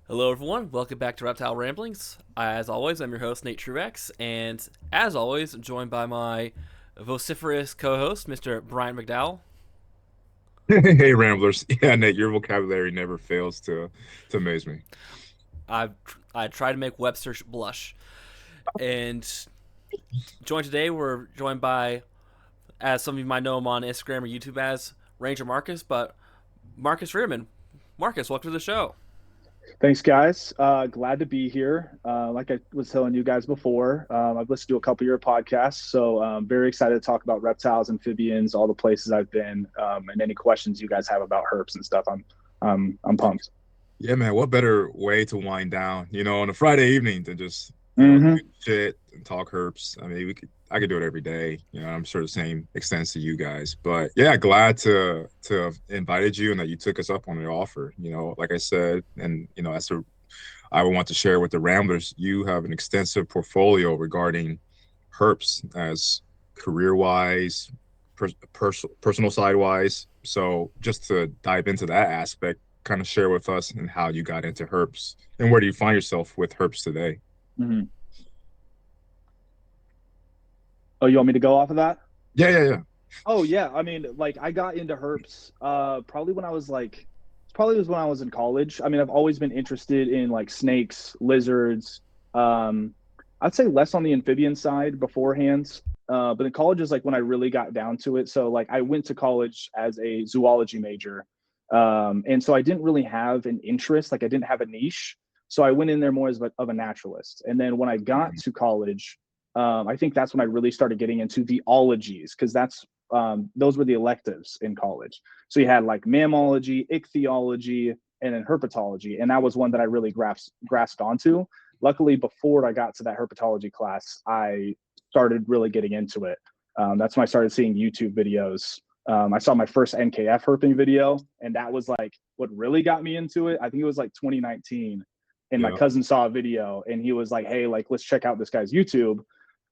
Hello, everyone. Welcome back to Reptile Ramblings. As always, I'm your host, Nate Truex, and as always, joined by my vociferous co-host, Mr. Brian McDowell. Hey, Ramblers. Yeah, Nate, your vocabulary never fails to amaze me. I I try to make Webster blush, and joined today, we're joined by, as some of you might know him on Instagram or YouTube as Ranger Marcus, but Marcus Rearman. Marcus, welcome to the show. Thanks, guys. Glad to be here. Like I was telling you guys before, I've listened to a couple of your podcasts, so very excited to talk about reptiles, amphibians, all the places I've been, and any questions you guys have about herps and stuff. I'm pumped. Yeah, man, what better way to wind down, on a Friday evening than just, Hmm. shit and talk herps. I mean, I could do it every day. I'm sure the same extends to you guys. But yeah, glad to have invited you and that you took us up on the offer. Like I said, and I would want to share with the Ramblers, you have an extensive portfolio regarding herps as career wise, personal side wise. So just to dive into that aspect, kind of share with us and how you got into herps and where do you find yourself with herps today? Hmm. Oh, you want me to go off of that? Yeah, yeah, yeah. Oh yeah, I mean, like I got into herps probably when I was probably was when I was in college. I mean, I've always been interested in like snakes, lizards. Um, I'd say less on the amphibian side beforehand. But in college is like when I really got down to it. So like I went to college as a zoology major. And so I didn't really have an interest, like I didn't have a niche. So I went in there more as of a naturalist. And then when I got to college, I think that's when I really started getting into the ologies because those were the electives in college. So you had like mammalogy, ichthyology, and then herpetology, and that was one that I really grasped onto. Luckily, before I got to that herpetology class, I started really getting into it. That's when I started seeing YouTube videos. I saw my first NKF herping video, and that was like what really got me into it. I think it was like 2019, and my Yeah. cousin saw a video, and he was like, "Hey, like let's check out this guy's YouTube."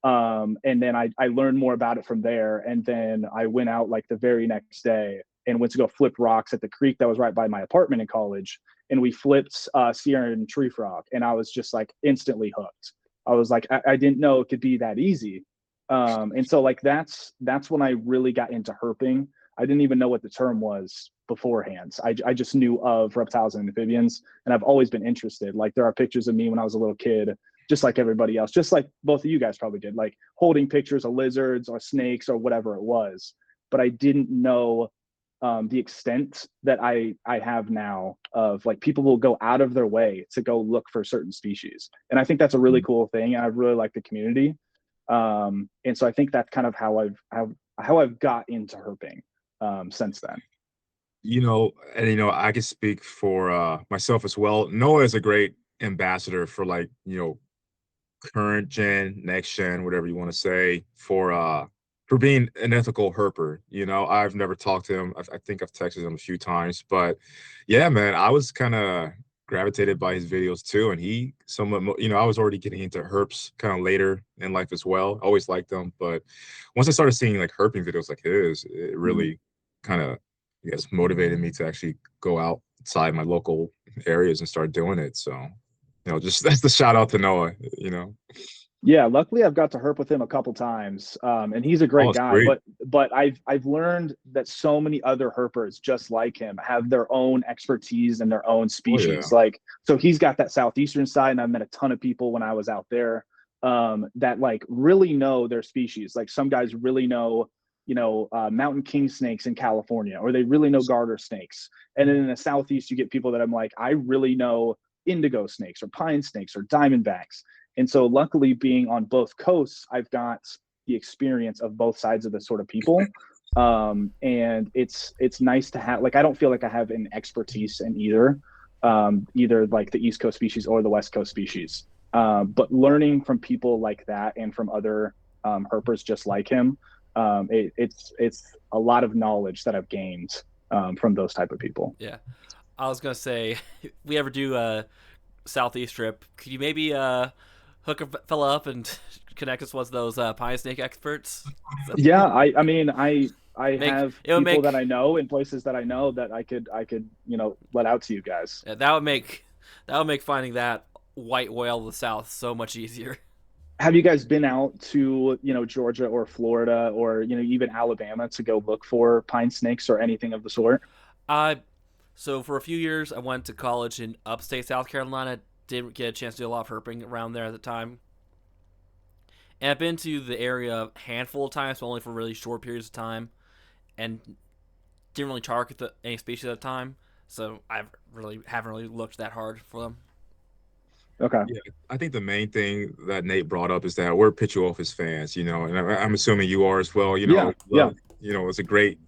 And then I learned more about it from there. And then I went out like the very next day and went to go flip rocks at the creek that was right by my apartment in college. And we flipped Sierra and tree frog. And I was just like instantly hooked. I was like, I didn't know it could be that easy. And so like that's when I really got into herping. I didn't even know what the term was beforehand. I just knew of reptiles and amphibians, and I've always been interested. Like there are pictures of me when I was a little kid, just like everybody else, just like both of you guys probably did, like holding pictures of lizards or snakes or whatever it was. But I didn't know the extent that I have now of like people will go out of their way to go look for certain species, and I think that's a really cool thing. And I really like the community, and so I think that's kind of how I've got into herping since then. I can speak for myself as well. Noah is a great ambassador for like, current gen, next gen, whatever you want to say, for being an ethical herper. I've never talked to him. I think I've texted him a few times, but yeah, man, I was kind of gravitated by his videos too, and he somewhat, I was already getting into herps kind of later in life as well. I always liked them, but once I started seeing like herping videos like his, it Mhm. really kind of, I guess, motivated me to actually go outside my local areas and start doing it. So just that's the shout out to Noah. Yeah, luckily I've got to herp with him a couple times, and he's a Oh, great it's guy. great. But I've learned that so many other herpers just like him have their own expertise and their own Oh yeah. species. Like so, he's got that southeastern side, and I've met a ton of people when I was out there that like really know their species. Like some guys really know, mountain king snakes in California, or they really know garter snakes. And then in the southeast, you get people that I'm like, I really know indigo snakes or pine snakes or diamondbacks. And so, luckily, being on both coasts, I've got the experience of both sides of the sort of people, and it's nice to have. Like, I don't feel like I have an expertise in either like the East Coast species or the West Coast species. But learning from people like that and from other herpers just like him, it's a lot of knowledge that I've gained from those type of people. Yeah, I was gonna say, if we ever do a southeast trip, could you maybe hook a fella up and connect us with those pine snake experts? So, Yeah, I mean I make have it would people that make I know in places that I know that I could let out to you guys. that would make That would make finding that white whale of the South so much easier. Have you guys been out to, Georgia or Florida or, even Alabama to go look for pine snakes or anything of the sort? I So for a few years, I went to college in upstate South Carolina. Didn't get a chance to do a lot of herping around there at the time. And I've been to the area a handful of times, but only for really short periods of time, and didn't really target any species at a time. So I really haven't really looked that hard for them. Okay. Yeah, I think the main thing that Nate brought up is that we're Pituophis fans, and I'm assuming you are as well. Yeah. Yeah. Love, it's a great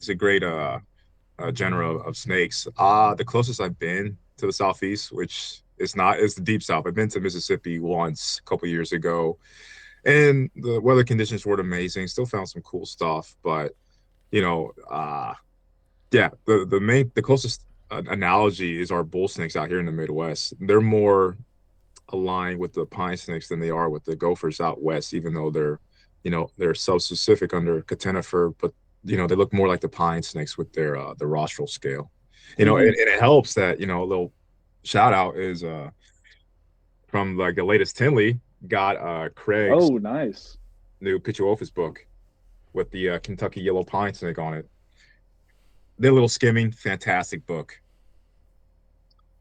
genre of snakes. The closest I've been to the southeast, which is the deep south. I've been to Mississippi once a couple years ago, and the weather conditions weren't amazing. Still found some cool stuff, but you know, uh, yeah, the closest analogy is our bull snakes out here in the Midwest. They're more aligned with the pine snakes than they are with the gophers out west, even though they're subspecific under catenifer, but they look more like the pine snakes with their the rostral scale. And it helps that, a little shout out is from like the latest Tinley got Craig's Oh, nice. new Pituophis book with the Kentucky yellow pine snake on it. They're a little skimming, fantastic book.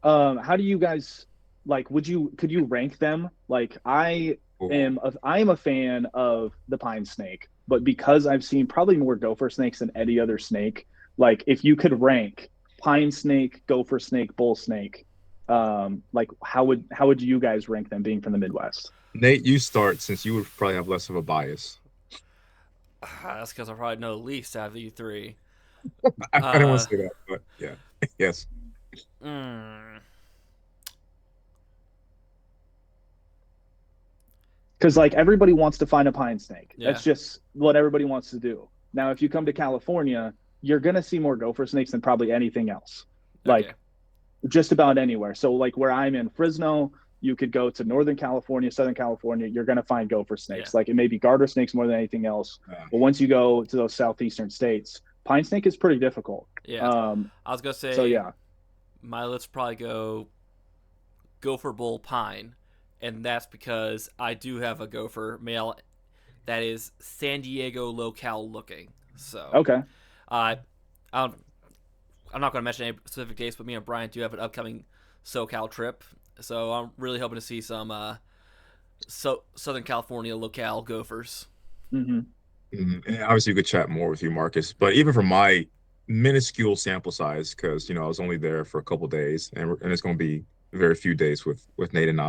How do you guys like? Could you rank them? Like, I am a fan of the pine snake, but because I've seen probably more gopher snakes than any other snake, like if you could rank pine snake, gopher snake, bull snake, like how would you guys rank them being from the Midwest? Nate, you start since you would probably have less of a bias. That's because I probably know the least out of you three. I didn't want Uh, to say that, but yeah, yes. mm, Because like everybody wants to find a pine snake. yeah. That's just what everybody wants to do. Now, if you come to California, you're gonna see more gopher snakes than probably anything else. Okay. Like just about anywhere. So like where I'm in Fresno, you could go to Northern California, Southern California, you're gonna find gopher Yeah. snakes. Like it may be garter snakes more than anything else. Yeah. But once you go to those southeastern states, pine snake is pretty difficult. Yeah. I was gonna So say yeah. my list probably gopher bull pine, and that's because I do have a gopher male that is San Diego locale looking. So Okay. uh, I'm I'm not going to mention any specific dates, but me and Brian do have an upcoming SoCal trip, so I'm really hoping to see some Southern California locale gophers. Mm-hmm. And obviously, you could chat more with you, Marcus. But even from my minuscule sample size, because I was only there for a couple days, and it's going to be very few days with Nate and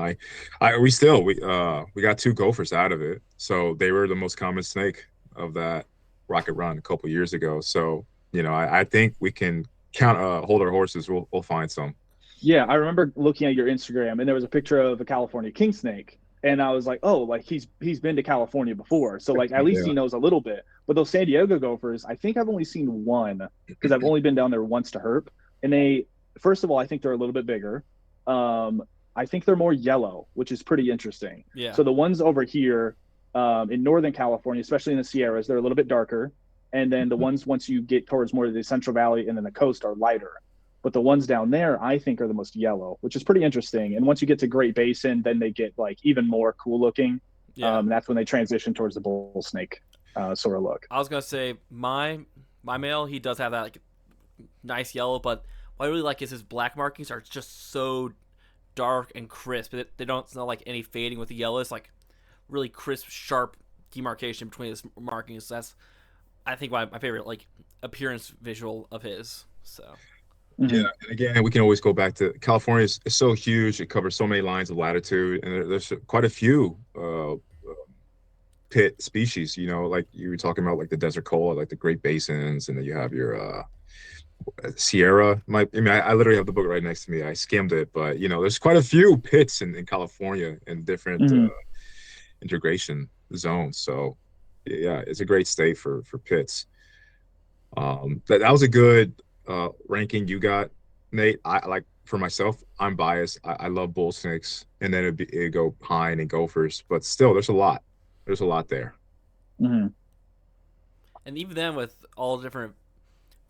we got two gophers out of it, so they were the most common snake of that rocket run a couple years ago. So I think we can hold our horses. We'll find some. Yeah, I remember looking at your Instagram and there was a picture of a California king snake. And I was like, oh, like he's been to California before. So like at least Yeah. he knows a little bit. But those San Diego gophers, I think I've only seen one because I've only been down there once to herp. And they first of all, I think they're a little bit bigger. I think they're more yellow, which is pretty interesting. Yeah. So the ones over here in Northern California, especially in the Sierras, they're a little bit darker. And then the ones once you get towards more of the Central Valley and then the coast are lighter. But the ones down there, I think, are the most yellow, which is pretty interesting. And once you get to Great Basin, then they get like even more cool looking. Yeah. That's when they transition towards the bull snake sort of look. I was gonna say my male, he does have that like nice yellow, but what I really like is his black markings are just so dark and crisp. They don't smell like any fading with the yellow. It's like really crisp, sharp demarcation between his markings. That's I think my favorite like appearance visual of his. So. Mm-hmm. Yeah, and again, we can always go back to California. Is so huge; it covers so many lines of latitude, and there's quite a few pit species. Like you were talking about, like the desert cola, like the Great Basins, and then you have your Sierra. I literally have the book right next to me. I skimmed it, but there's quite a few pits in California in different Mm-hmm. integration zones. So yeah, it's a great state for pits. That was a good ranking you got, Nate. I like for myself, I'm biased. I love bull snakes, and then it'd go pine and gophers, but still, there's a lot. There's a lot there. Mm-hmm. And even then, with all the different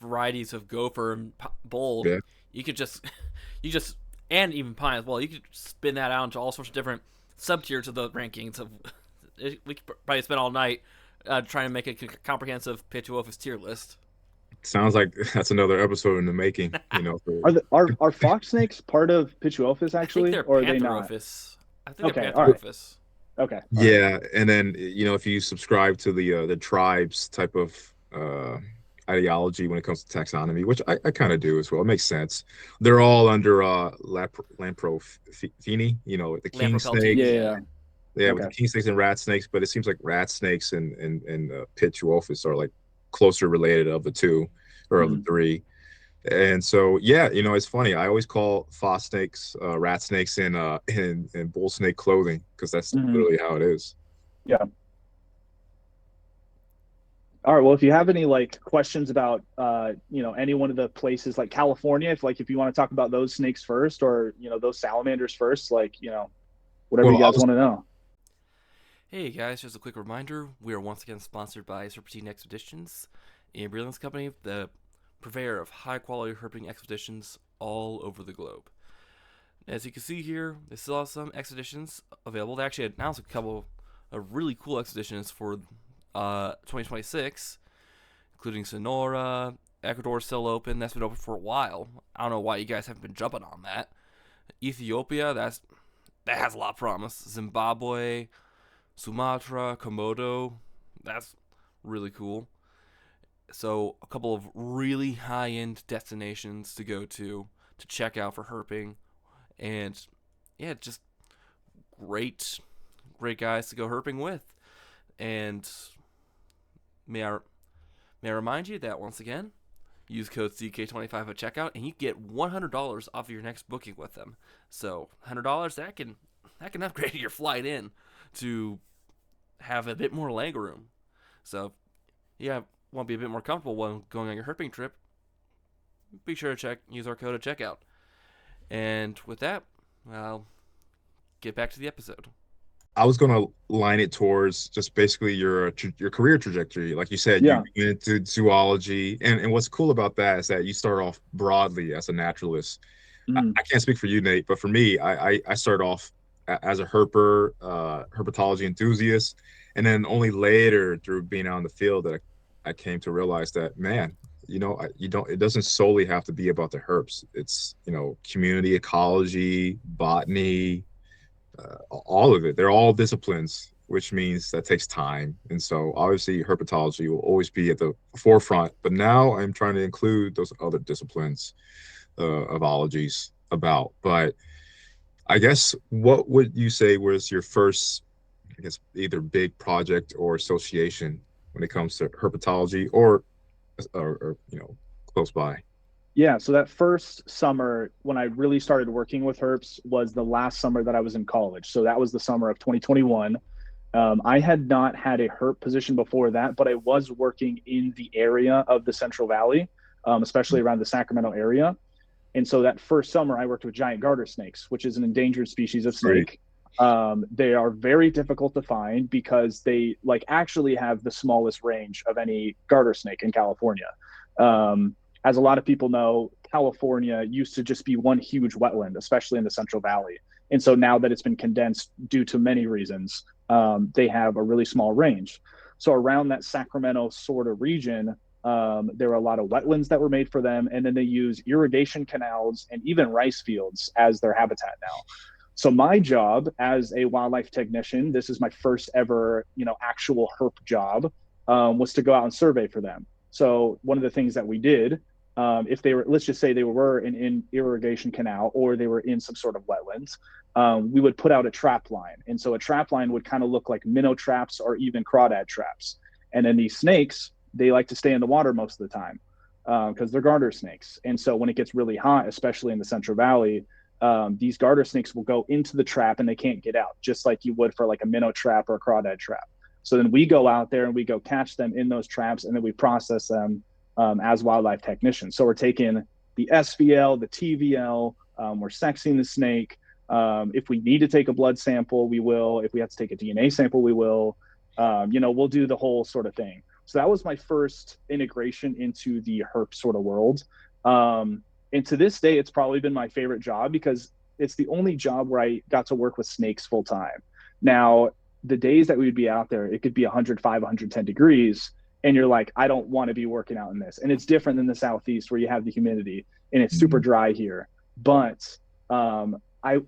varieties of gopher and bull, Yeah. you could just and even pine as well. You could spin that out into all sorts of different sub tiers of the rankings. Of we could probably spend all night trying to make a comprehensive Pituophis tier list. Sounds like that's another episode in the making. You know, for, Are fox snakes part of Pituophis I think actually, they're or are they not? Pantherophis. I think Okay, they're all right, Pantherophis. okay, all right. yeah, and then if you subscribe to the tribes type of ideology when it comes to taxonomy, which I kind of do as well. It makes sense. They're all under Lamprophini, the king Yeah, Lampropeltini, snakes. yeah, yeah. Yeah, with okay. the king snakes and rat snakes, but it seems like rat snakes and Pituophis are like closer related of the two or of the Mhm. three. And so, yeah, it's funny. I always call fox snakes, rat snakes, in bull snake clothing because that's Mhm. literally how it is. Yeah. All right. Well, if you have any like questions about any one of the places like California, if you want to talk about those snakes first, or those salamanders first, whatever Well, you I guys was want to know. Hey guys, just a quick reminder: we are once again sponsored by Serpentine Expeditions, a brilliance company, the purveyor of high-quality herping expeditions all over the globe. As you can see here, they still have some expeditions available. They actually announced a couple of really cool expeditions for 2026, including Sonora. Ecuador's still open. That's been open for a while. I don't know why you guys haven't been jumping on that. Ethiopia, that has a lot of promise. Zimbabwe, Sumatra, Komodo, that's really cool. So a couple of really high-end destinations to go to check out for herping, and yeah, just great, great guys to go herping with. And may I may I remind you that once again, use code CK25 at checkout, and you get $100 off of your next booking with them. So $100 that can upgrade your flight in to have a bit more leg room. So yeah, want to be a bit more comfortable when going on your herping trip, be sure to use our code at checkout. And with that, I'll get back to the episode. I was gonna line it towards just basically your career trajectory. Like you said, you Yeah. went into zoology, and what's cool about that is that you start off broadly as a naturalist. Mhm. I can't speak for you, Nate, but for me, I started off as a herpetology enthusiast, and then only later through being out in the field that I came to realize that, man, you don't. It doesn't solely have to be about the herps. It's community ecology, botany, all of it. They're all disciplines, which means that takes time. And so obviously herpetology will always be at the forefront, but now I'm trying to include those other disciplines of ologies about. But I guess what would you say was your first, I guess, either big project or association when it comes to herpetology or close by? Yeah, so that first summer when I really started working with herps was the last summer that I was in college. So that was the summer of 2021. I had not had a herp position before that, but I was working in the area of the Central Valley, especially around the Sacramento area. And so that first summer, I worked with giant garter snakes, which is an endangered species of Great. snake. They are very difficult to find because they like actually have the smallest range of any garter snake in California. As a lot of people know, California used to just be one huge wetland, especially in the Central Valley. And so now that it's been condensed due to many reasons, they have a really small range. So around that Sacramento sort of region, there were a lot of wetlands that were made for them, and then they use irrigation canals and even rice fields as their habitat now. So my job as a wildlife technician, this is my first ever, actual herp job, was to go out and survey for them. So one of the things that we did, if they were, let's just say they were in irrigation canal or they were in some sort of wetlands, we would put out a trap line. And so a trap line would kind of look like minnow traps or even crawdad traps. And then these snakes, they like to stay in the water most of the time because they're garter snakes. And so when it gets really hot, especially in the Central Valley, these garter snakes will go into the trap and they can't get out, just like you would for like a minnow trap or a crawdad trap. So then we go out there and we go catch them in those traps, and then we process them as wildlife technicians. So we're taking the SVL, the TVL, we're sexing the snake. If we need to take a blood sample, we will. If we have to take a DNA sample, we will. We'll do the whole sort of thing. So that was my first integration into the herp sort of world. And to this day, it's probably been my favorite job because it's the only job where I got to work with snakes full time. Now, the days that we would be out there, it could be 105, 110 degrees, and you're like, I don't want to be working out in this. And it's different than the Southeast where you have the humidity and it's super dry here. But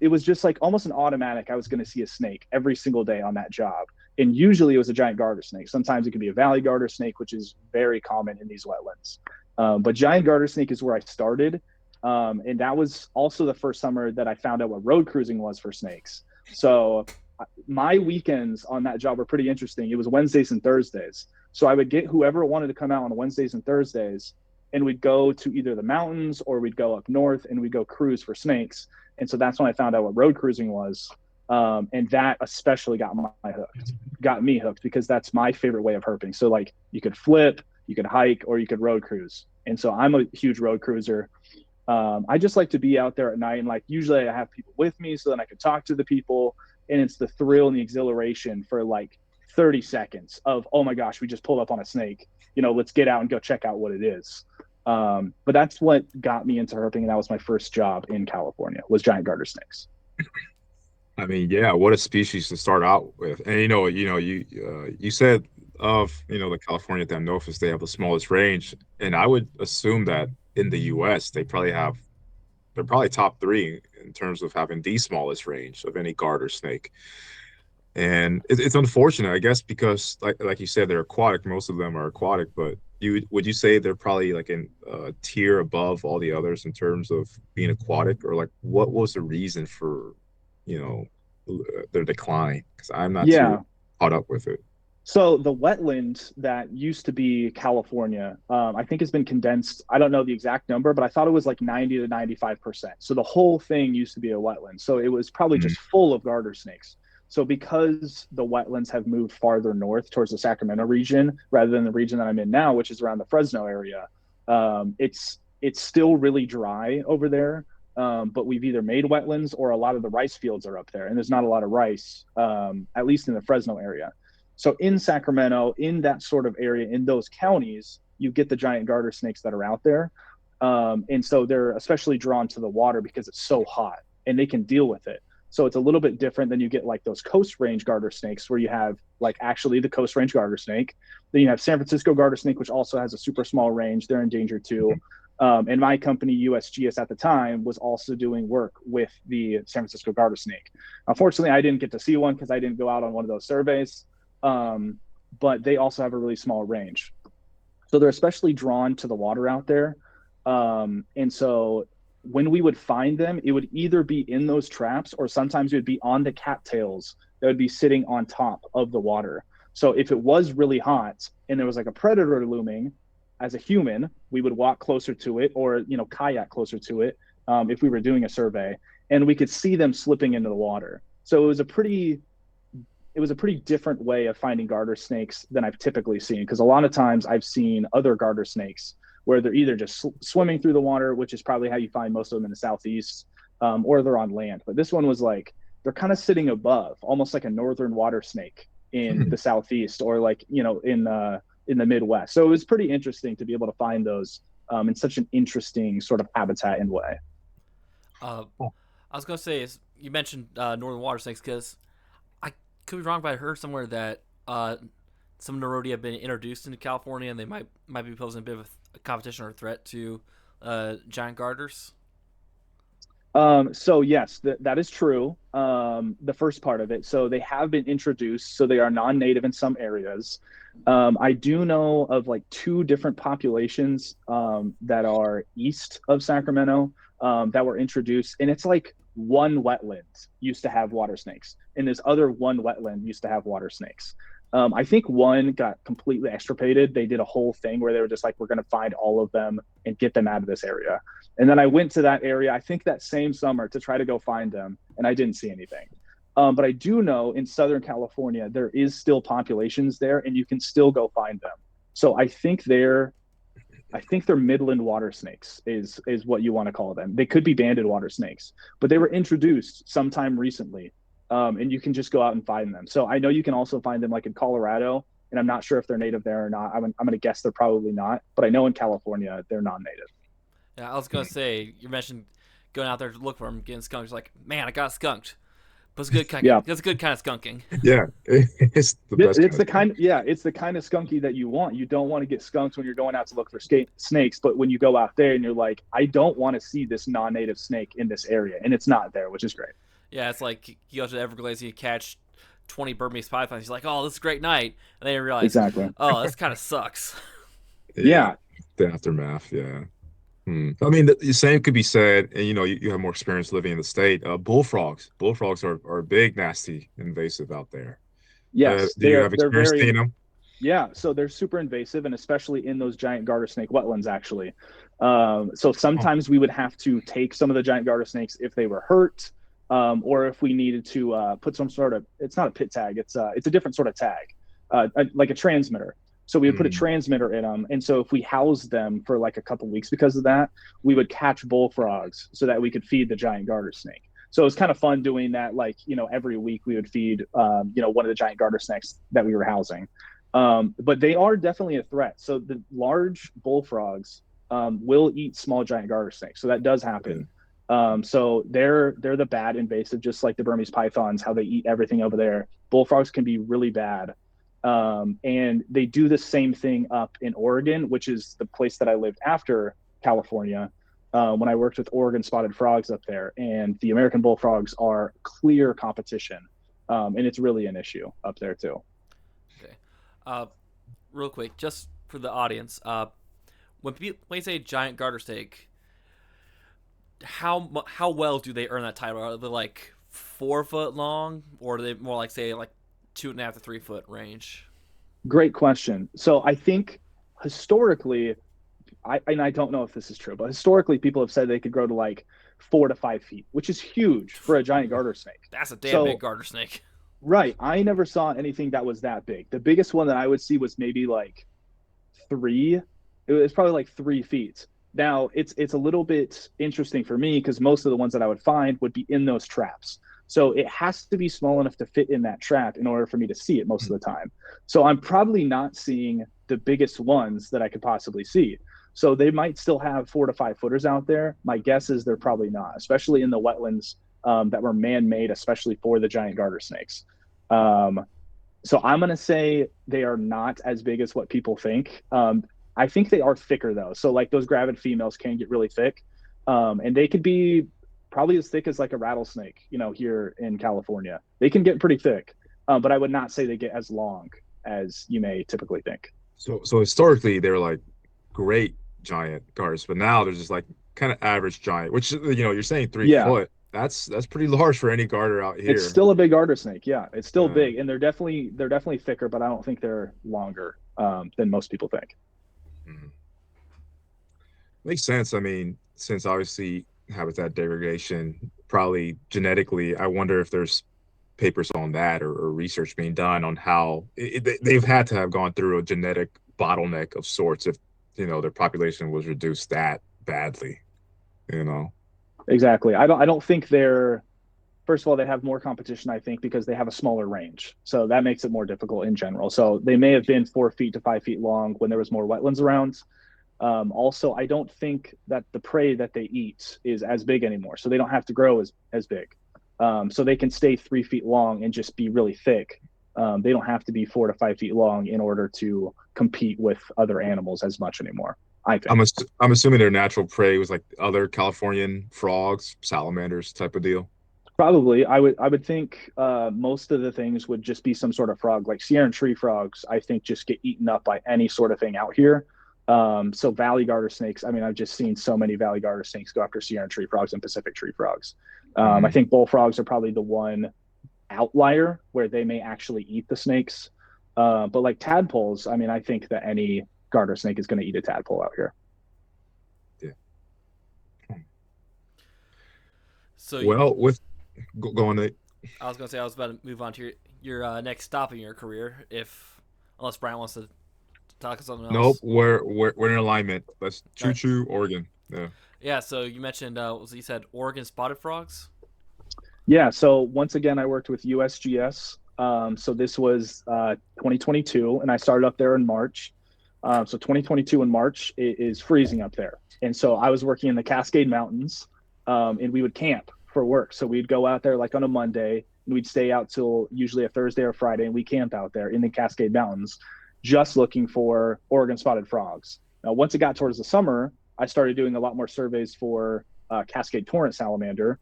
it was just like almost an automatic. I was going to see a snake every single day on that job. And usually it was a giant garter snake. Sometimes it could be a valley garter snake, which is very common in these wetlands. But giant garter snake is where I started. And that was also the first summer that I found out what road cruising was for snakes. So my weekends on that job were pretty interesting. It was Wednesdays and Thursdays. So I would get whoever wanted to come out on Wednesdays and Thursdays, and we'd go to either the mountains or we'd go up north and we'd go cruise for snakes. And so that's when I found out what road cruising was. And that especially got me hooked because that's my favorite way of herping. So like you could flip, you could hike, or you could road cruise. And so I'm a huge road cruiser. I just like to be out there at night, and like usually I have people with me so then I can talk to the people, and it's the thrill and the exhilaration for like 30 seconds of, oh my gosh, we just pulled up on a snake, let's get out and go check out what it is. But that's what got me into herping, and that was my first job in California, was giant garter snakes. I mean, yeah, what a species to start out with. And you said of the California Thamnophis, they have the smallest range, and I would assume that in the U.S. they're probably top 3 in terms of having the smallest range of any garter snake. And it's unfortunate, I guess, because like you said, they're aquatic. Most of them are aquatic, but would you say they're probably like in a tier above all the others in terms of being aquatic, or like what was the reason for their decline? Because I'm not too caught up with it. So the wetland that used to be California, I think has been condensed. I don't know the exact number, but I thought it was like 90 to 95%. So the whole thing used to be a wetland. So it was probably just full of garter snakes. So because the wetlands have moved farther north towards the Sacramento region, rather than the region that I'm in now, which is around the Fresno area, it's still really dry over there. But we've either made wetlands or a lot of the rice fields are up there, and there's not a lot of rice, at least in the Fresno area. So in Sacramento, in that sort of area, in those counties, you get the giant garter snakes that are out there. And so they're especially drawn to the water because it's so hot and they can deal with it. So it's a little bit different than you get like those coast range garter snakes where you have like actually the coast range garter snake. Then you have San Francisco garter snake, which also has a super small range. They're endangered too. And my company, USGS at the time, was also doing work with the San Francisco garter snake. Unfortunately, I didn't get to see one because I didn't go out on one of those surveys. But they also have a really small range. So they're especially drawn to the water out there. And so when we would find them, it would either be in those traps or sometimes it would be on the cattails that would be sitting on top of the water. So if it was really hot and there was like a predator looming, as a human, we would walk closer to it or, kayak closer to it if we were doing a survey, and we could see them slipping into the water. So it was a pretty different way of finding garter snakes than I've typically seen, because a lot of times I've seen other garter snakes where they're either just swimming through the water, which is probably how you find most of them in the Southeast, or they're on land. But this one was like, they're kind of sitting above, almost like a northern water snake in the Southeast, or like, in the Midwest. So it was pretty interesting to be able to find those in such an interesting sort of habitat and way. I was going to say, you mentioned northern water snakes, because I could be wrong, but I heard somewhere that some Nerodia have been introduced into California, and they might be posing a bit of a competition or a threat to giant garters. So yes, that is true. The first part of it. So they have been introduced. So they are non-native in some areas. I do know of like 2 different populations that are east of Sacramento that were introduced, and it's like one wetland used to have water snakes, and this other one wetland used to have water snakes. I think one got completely extirpated. They did a whole thing where they were just like, we're going to find all of them and get them out of this area. And then I went to that area, I think that same summer, to try to go find them, and I didn't see anything. But I do know in Southern California, there is still populations there, and you can still go find them. So I think they're Midland water snakes is what you want to call them. They could be banded water snakes, but they were introduced sometime recently. And you can just go out and find them. So I know you can also find them like in Colorado, and I'm not sure if they're native there or not. I'm going to guess they're probably not, but I know in California they're non-native. Yeah, I was going to say, you mentioned going out there to look for them, getting skunked. It's like, man, I got skunked. But it's good kind. Yeah. That's a good kind of skunking. Yeah, it's the best. It's the kind, yeah, it's the kind of skunky that you want. You don't want to get skunked when you're going out to look for snakes, but when you go out there and you're like, I don't want to see this non-native snake in this area, and it's not there, which is great. Yeah, it's like you go to the Everglades and you catch 20 Burmese pythons. You're like, oh, this is a great night, and then you realize, Exactly. oh, this kind of sucks. Yeah. The aftermath. Yeah. I mean, the same could be said, and you have more experience living in the state. Bullfrogs. Bullfrogs are big, nasty, invasive out there. Yes, Do you have experience seeing them? Yeah, so they're super invasive, and especially in those giant garter snake wetlands, actually. So sometimes we would have to take some of the giant garter snakes if they were hurt, or if we needed to put some sort of, it's not a pit tag, it's a different sort of tag, like a transmitter. So we would put a transmitter in them. And so if we housed them for like a couple weeks because of that, we would catch bullfrogs so that we could feed the giant garter snake. So it was kind of fun doing that. Like, every week we would feed, one of the giant garter snakes that we were housing. But they are definitely a threat. So the large bullfrogs will eat small giant garter snakes. So that does happen. So they're the bad invasive, just like the Burmese pythons, how they eat everything over there. Bullfrogs can be really bad. And they do the same thing up in Oregon, which is the place that I lived after California, when I worked with Oregon spotted frogs up there. And the American bullfrogs are clear competition, and it's really an issue up there too. Okay, real quick, just for the audience, when you say giant garter snake, how well do they earn that title? Are they like 4 foot long, or are they more like, say, like 2.5 to 3 foot range? Great question. So I think historically, I don't know if this is true, but historically people have said they could grow to like 4 to 5 feet, which is huge for a giant garter snake. That's a damn big garter snake. Right. I never saw anything that was that big. The biggest one that I would see was maybe like 3. It was probably like 3 feet. Now it's a little bit interesting for me because most of the ones that I would find would be in those traps. So it has to be small enough to fit in that trap in order for me to see it most of the time. So I'm probably not seeing the biggest ones that I could possibly see. So they might still have 4 to 5 footers out there. My guess is they're probably not, especially in the wetlands that were man-made, especially for the giant garter snakes. So I'm going to say they are not as big as what people think. I think they are thicker though. So like those gravid females can get really thick, and they could be probably as thick as like a rattlesnake, here in California. They can get pretty thick, but I would not say they get as long as you may typically think. So historically, they're like great giant garters, but now they're just like kind of average giant, which, you're saying 3 foot. That's pretty large for any garter out here. It's still a big garter snake. Yeah, it's still big, and they're definitely thicker, but I don't think they're longer than most people think. Makes sense. I mean, since obviously habitat degradation, probably genetically, I wonder if there's papers on that or research being done on how they've had to have gone through a genetic bottleneck of sorts if their population was reduced that badly. Exactly. I don't think they're, first of all, they have more competition, I think, because they have a smaller range. So that makes it more difficult in general. So they may have been 4 feet to 5 feet long when there was more wetlands around. Also, I don't think that the prey that they eat is as big anymore. So they don't have to grow as big. So they can stay 3 feet long and just be really thick. They don't have to be 4 to 5 feet long in order to compete with other animals as much anymore, I think. I'm assuming their natural prey was like other Californian frogs, salamanders type of deal. Probably. I would think most of the things would just be some sort of frog. Like Sierra tree frogs, I think, just get eaten up by any sort of thing out here. So valley garter snakes, I mean, I've just seen so many valley garter snakes go after Sierra tree frogs and Pacific tree frogs. I think bullfrogs are probably the one outlier where they may actually eat the snakes. But like tadpoles, I mean, I think that any garter snake is going to eat a tadpole out here. Yeah. So well, go on, Nate. I was going to say I was about to move on to your next stop in your career, unless Bryant wants to talk about something else. Nope, we're in alignment. Let's choo-choo, Oregon. Yeah, so you mentioned, you said Oregon spotted frogs? Yeah, so once again, I worked with USGS. So this was 2022, and I started up there in March. So 2022 in March, it is freezing up there. And so I was working in the Cascade Mountains, and we would camp for work. So we'd go out there like on a Monday, and we'd stay out till usually a Thursday or Friday, and we camp out there in the Cascade Mountains, just looking for Oregon spotted frogs. Now, once it got towards the summer, I started doing a lot more surveys for Cascade torrent salamander,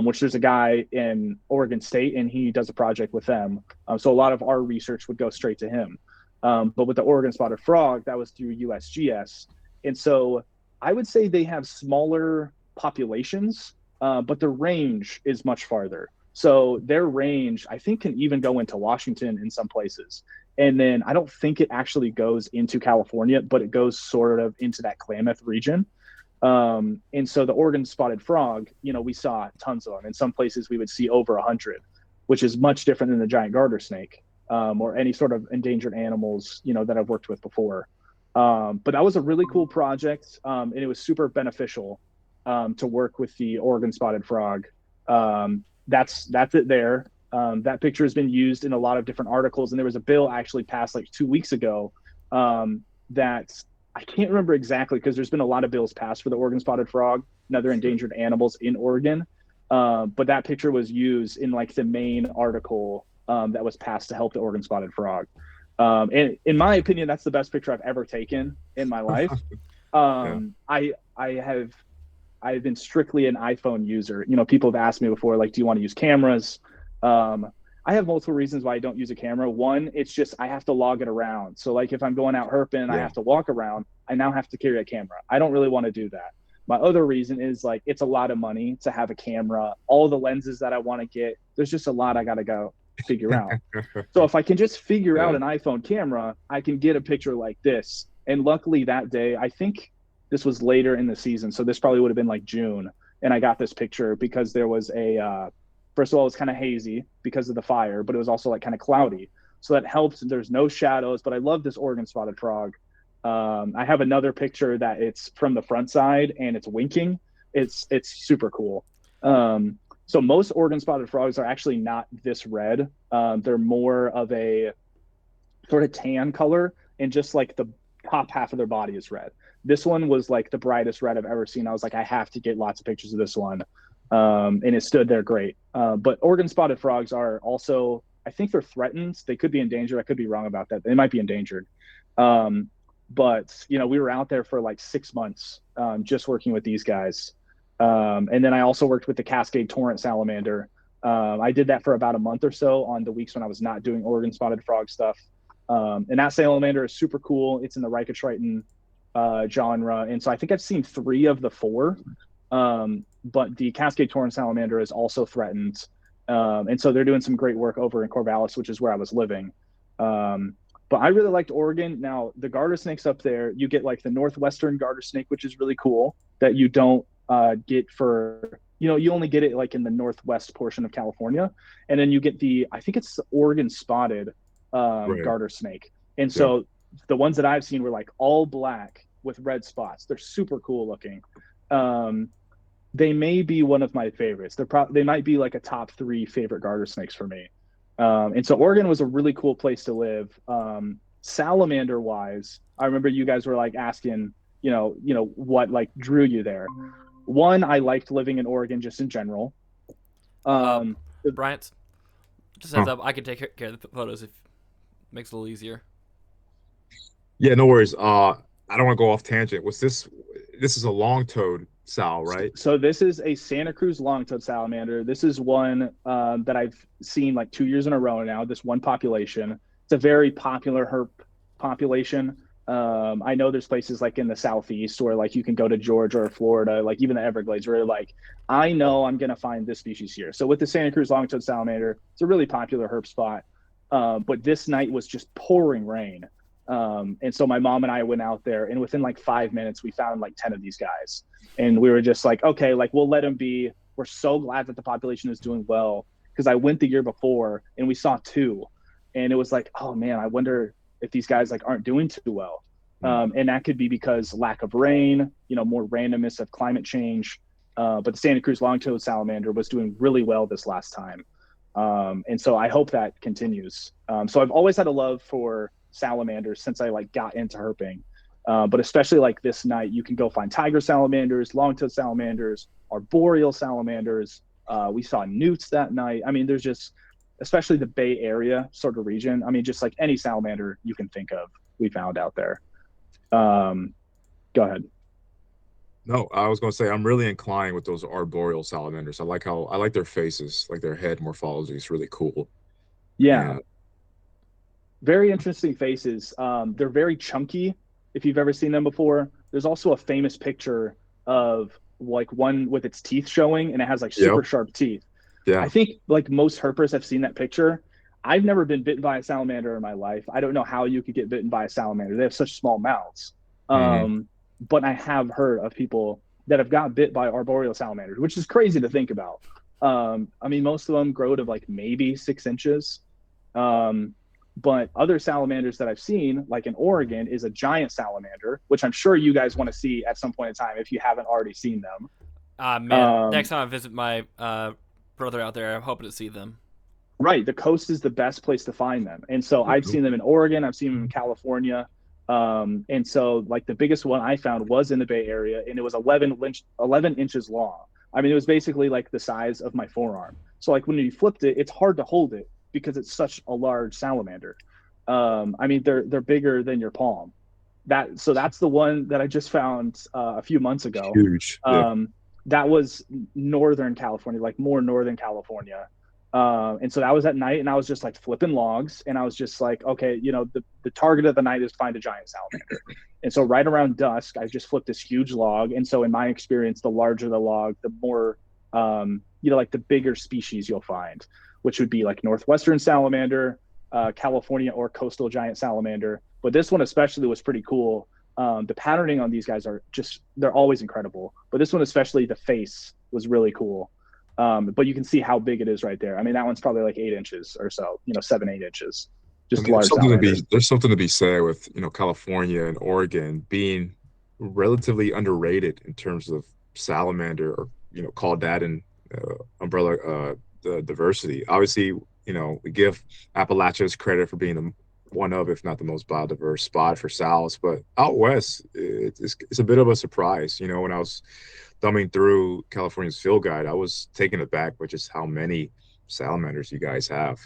which there's a guy in Oregon State, and he does a project with them. So a lot of our research would go straight to him. But with the Oregon spotted frog, that was through USGS. And so I would say they have smaller populations, but the range is much farther. So their range, I think, can even go into Washington in some places. And then I don't think it actually goes into California, but it goes sort of into that Klamath region. And so the Oregon spotted frog, we saw tons of them. In some places we would see over 100, which is much different than the giant garter snake, or any sort of endangered animals, that I've worked with before. But that was a really cool project. And it was super beneficial, to work with the Oregon spotted frog. That's it there. That picture has been used in a lot of different articles, and there was a bill actually passed like 2 weeks ago, that I can't remember exactly, because there's been a lot of bills passed for the Oregon spotted frog and other endangered animals in Oregon. But that picture was used in like the main article that was passed to help the Oregon spotted frog. And in my opinion, that's the best picture I've ever taken in my life. I've been strictly an iPhone user. People have asked me before, like, do you want to use cameras? I have multiple reasons why I don't use a camera. One, it's just I have to log it around. So like if I'm going out herping and I have to walk around, I now have to carry a camera. I don't really want to do that. My other reason is like it's a lot of money to have a camera, all the lenses that I want to get. There's just a lot I got to go figure out. So if I can just figure out an iPhone camera, I can get a picture like this. And luckily that day, I think this was later in the season, so this probably would have been like June, and I got this picture because there was first of all, it was kind of hazy because of the fire, but it was also like kind of cloudy. So that helps. There's no shadows, but I love this Oregon spotted frog. I have another picture that it's from the front side and it's winking. It's super cool. So most Oregon spotted frogs are actually not this red. They're more of a sort of tan color, and just like the top half of their body is red. This one was like the brightest red I've ever seen. I was like, I have to get lots of pictures of this one. And it stood there great. But Oregon spotted frogs are also, I think they're threatened. They could be endangered. I could be wrong about that. They might be endangered. But we were out there for like 6 months, just working with these guys. And then I also worked with the Cascade torrent salamander. I did that for about a month or so on the weeks when I was not doing Oregon spotted frog stuff. And that salamander is super cool. It's in the Rhycotriton genre. And so I think I've seen 3 of the 4. But the Cascade torrent salamander is also threatened. And so they're doing some great work over in Corvallis, which is where I was living. But I really liked Oregon. Now, the garter snakes up there, you get like the northwestern garter snake, which is really cool, that you don't get for, you only get it like in the northwest portion of California. And then you get I think it's the Oregon spotted garter snake. And so the ones that I've seen were like all black with red spots. They're super cool looking. They may be one of my favorites. They might be like a top 3 favorite garter snakes for me. And so Oregon was a really cool place to live. Salamander wise, I remember you guys were like asking, what like drew you there. One, I liked living in Oregon just in general. Bryant, just heads up, I can take care of the photos if it makes it a little easier. Yeah, no worries. I don't want to go off tangent. This is a long-toed sal, right? So this is a Santa Cruz long-toed salamander. This is one that I've seen like 2 years in a row now, this one population. It's a very popular herp population. I know there's places like in the Southeast where like you can go to Georgia or Florida, like even the Everglades, where like, I know I'm going to find this species here. So with the Santa Cruz long-toed salamander, it's a really popular herp spot. But this night was just pouring rain. And so my mom and I went out there, and within like 5 minutes, we found like 10 of these guys. And we were just like, okay, like we'll let them be. We're so glad that the population is doing well, because I went the year before and we saw 2, and it was like, oh man, I wonder if these guys like aren't doing too well. And that could be because lack of rain, more randomness of climate change. But the Santa Cruz long-toed salamander was doing really well this last time. And so I hope that continues. So I've always had a love for salamanders since I like got into herping. But especially like this night, you can go find tiger salamanders, long-toed salamanders, arboreal salamanders. We saw newts that night. I mean, there's just, especially the Bay Area sort of region. I mean, just like any salamander you can think of, we found out there. Go ahead. No, I was going to say I'm really inclined with those arboreal salamanders. I like their faces, like their head morphology is really cool. Yeah, And very interesting faces. They're very chunky. If you've ever seen them before, there's also a famous picture of like one with its teeth showing, and it has like yep, super sharp teeth. I yeah. think like most herpers have seen that picture. I've never been bitten by a salamander in my life. I don't know how you could get bitten by a salamander. They have such small mouths. Hmm. But I have heard of people that have got bit by arboreal salamanders, which is crazy to think about. I mean, most of them grow to like maybe 6 inches. Um, but other salamanders that I've seen, like in Oregon, is a giant salamander, which I'm sure you guys want to see at some point in time if you haven't already seen them. Man, next Um, time I visit my brother out there, I'm hoping to see them. right, the coast is the best place to find them, and so I've seen them in Oregon, I've seen them in California, and so like the biggest one I found was in the Bay Area, and it was 11 inches long. I mean, it was basically like the size of my forearm. So like when you flipped it, it's hard to hold it because it's such a large salamander. I mean, they're bigger than your palm. That's the one that I just found a few months ago. Huge. Yeah. That was Northern California, like more Northern California. And so that was at night, and I was just like flipping logs, and I was just like, okay, the target of the night is find a giant salamander. And so right around dusk, I just flipped this huge log. And so in my experience, the larger the log, the more, like the bigger species you'll find, which would be like northwestern salamander, California or coastal giant salamander. But this one especially was pretty cool. The patterning on these guys they're always incredible. But this one, especially the face was really cool. But you can see how big it is right there. I mean, that one's probably like 8 inches or so, 7, 8 inches, I just mean, large salamanders. there's something to be said with, California and Oregon being relatively underrated in terms of salamander or, called that in umbrella the diversity. Obviously, we give Appalachia's credit for being the one of, if not the most biodiverse spot for sows, but out west, it's a bit of a surprise. When I was thumbing through California's field guide, I was taken aback by just how many salamanders you guys have.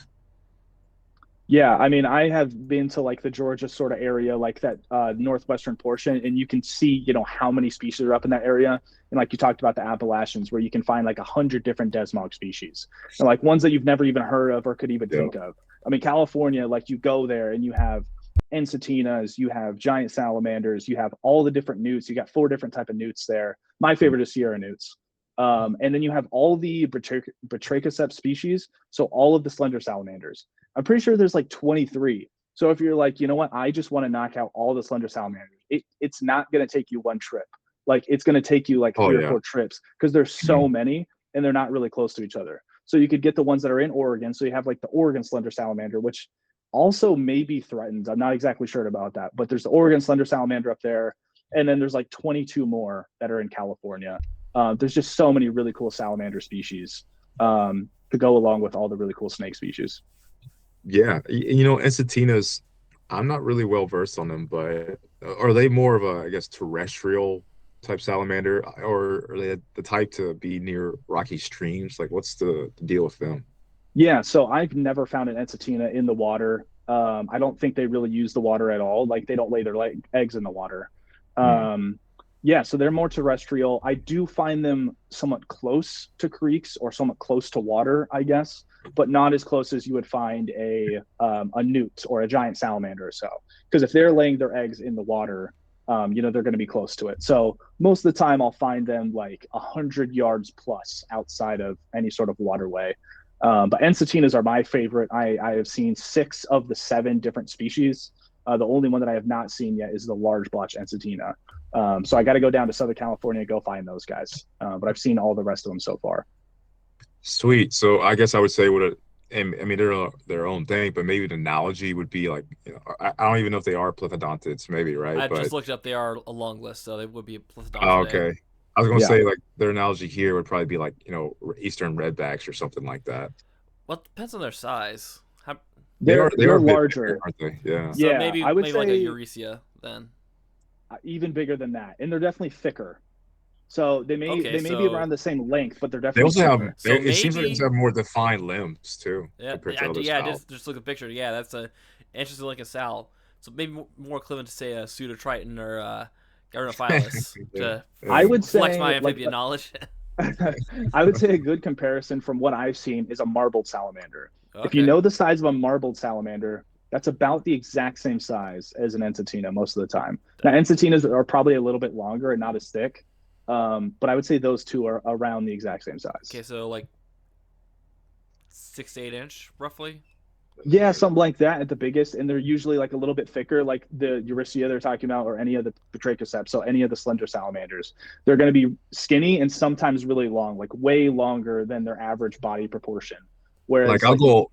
Yeah, I mean, I have been to like the Georgia sort of area, like that northwestern portion, and you can see, how many species are up in that area. And like you talked about the Appalachians, where you can find like 100 different desmog species, and like ones that you've never even heard of or could even Yeah. think of. I mean, California, like you go there and you have ensitinas, you have giant salamanders, you have all the different newts. You got 4 different type of newts there. My favorite is Sierra newts. And then you have all the Batrachoceps species, so all of the slender salamanders. I'm pretty sure there's like 23. So if you're like, you know what, I just want to knock out all the slender salamanders, it's not going to take you one trip. Like it's going to take you like Oh 3 or 4 yeah. trips because there's Mhm. so many and they're not really close to each other. So you could get the ones that are in Oregon. So you have like the Oregon slender salamander, which also may be threatened. I'm not exactly sure about that, but there's the Oregon slender salamander up there. And then there's like 22 more that are in California. There's just so many really cool salamander species to go along with all the really cool snake species. Yeah, Ensitinas, I'm not really well versed on them, but are they more of a, I guess, terrestrial type salamander, or are they the type to be near rocky streams? Like, what's the deal with them? Yeah, so I've never found an Ensatina in the water. I don't think they really use the water at all. Like they don't lay their eggs in the water. Hmm. Um, yeah, so they're more terrestrial. I do find them somewhat close to creeks or somewhat close to water, I guess, but not as close as you would find a newt or a giant salamander or so. Because if they're laying their eggs in the water, they're going to be close to it. So most of the time, I'll find them like 100 yards plus outside of any sort of waterway. But ensitinas are my favorite. I have seen 6 of the 7 different species. The only one that I have not seen yet is the large blotch ensitina. So I got to go down to Southern California and go find those guys. But I've seen all the rest of them so far. Sweet. So I guess I would say and I mean they're their own thing, but maybe the analogy would be like, I don't even know if they are plethodontids, maybe, right? I just But looked up; they are a long list, so they would be a plethysodon oh, today. okay. I was gonna Yeah. say like their analogy here would probably be like, Eastern redbacks or something like that. Well, it depends on their size. They are They're a bit bigger, larger. aren't they? Yeah. So Yeah, maybe I would maybe like a say Eurecia then. even bigger than that, and they're definitely thicker. So they may Okay, be so around the same length, but they're They definitely also have. thicker. so It seems like they maybe have more defined limbs too yeah, compared to other yeah. styles. Just look at the picture. Yeah, that's a interesting looking sow. So maybe more equivalent to say a pseudotriton or Gyronophilus Yeah, to I yeah. would flex my say like amphibian knowledge. I would say a good comparison from what I've seen is a marbled salamander. If you Okay. know the size of a marbled salamander, that's about the exact same size as an ensatina most of the time. Now, ensatinas are probably a little bit longer and not as thick, but I would say those two are around the exact same size. Okay, so like 6 to 8 inch, roughly. Yeah, something like that at the biggest, and they're usually like a little bit thicker, like the Eurycia they're talking about, or any of the Batrachoceps, so any of the slender salamanders. They're going to be skinny and sometimes really long, like way longer than their average body proportion. Like Whereas, I'll like, go.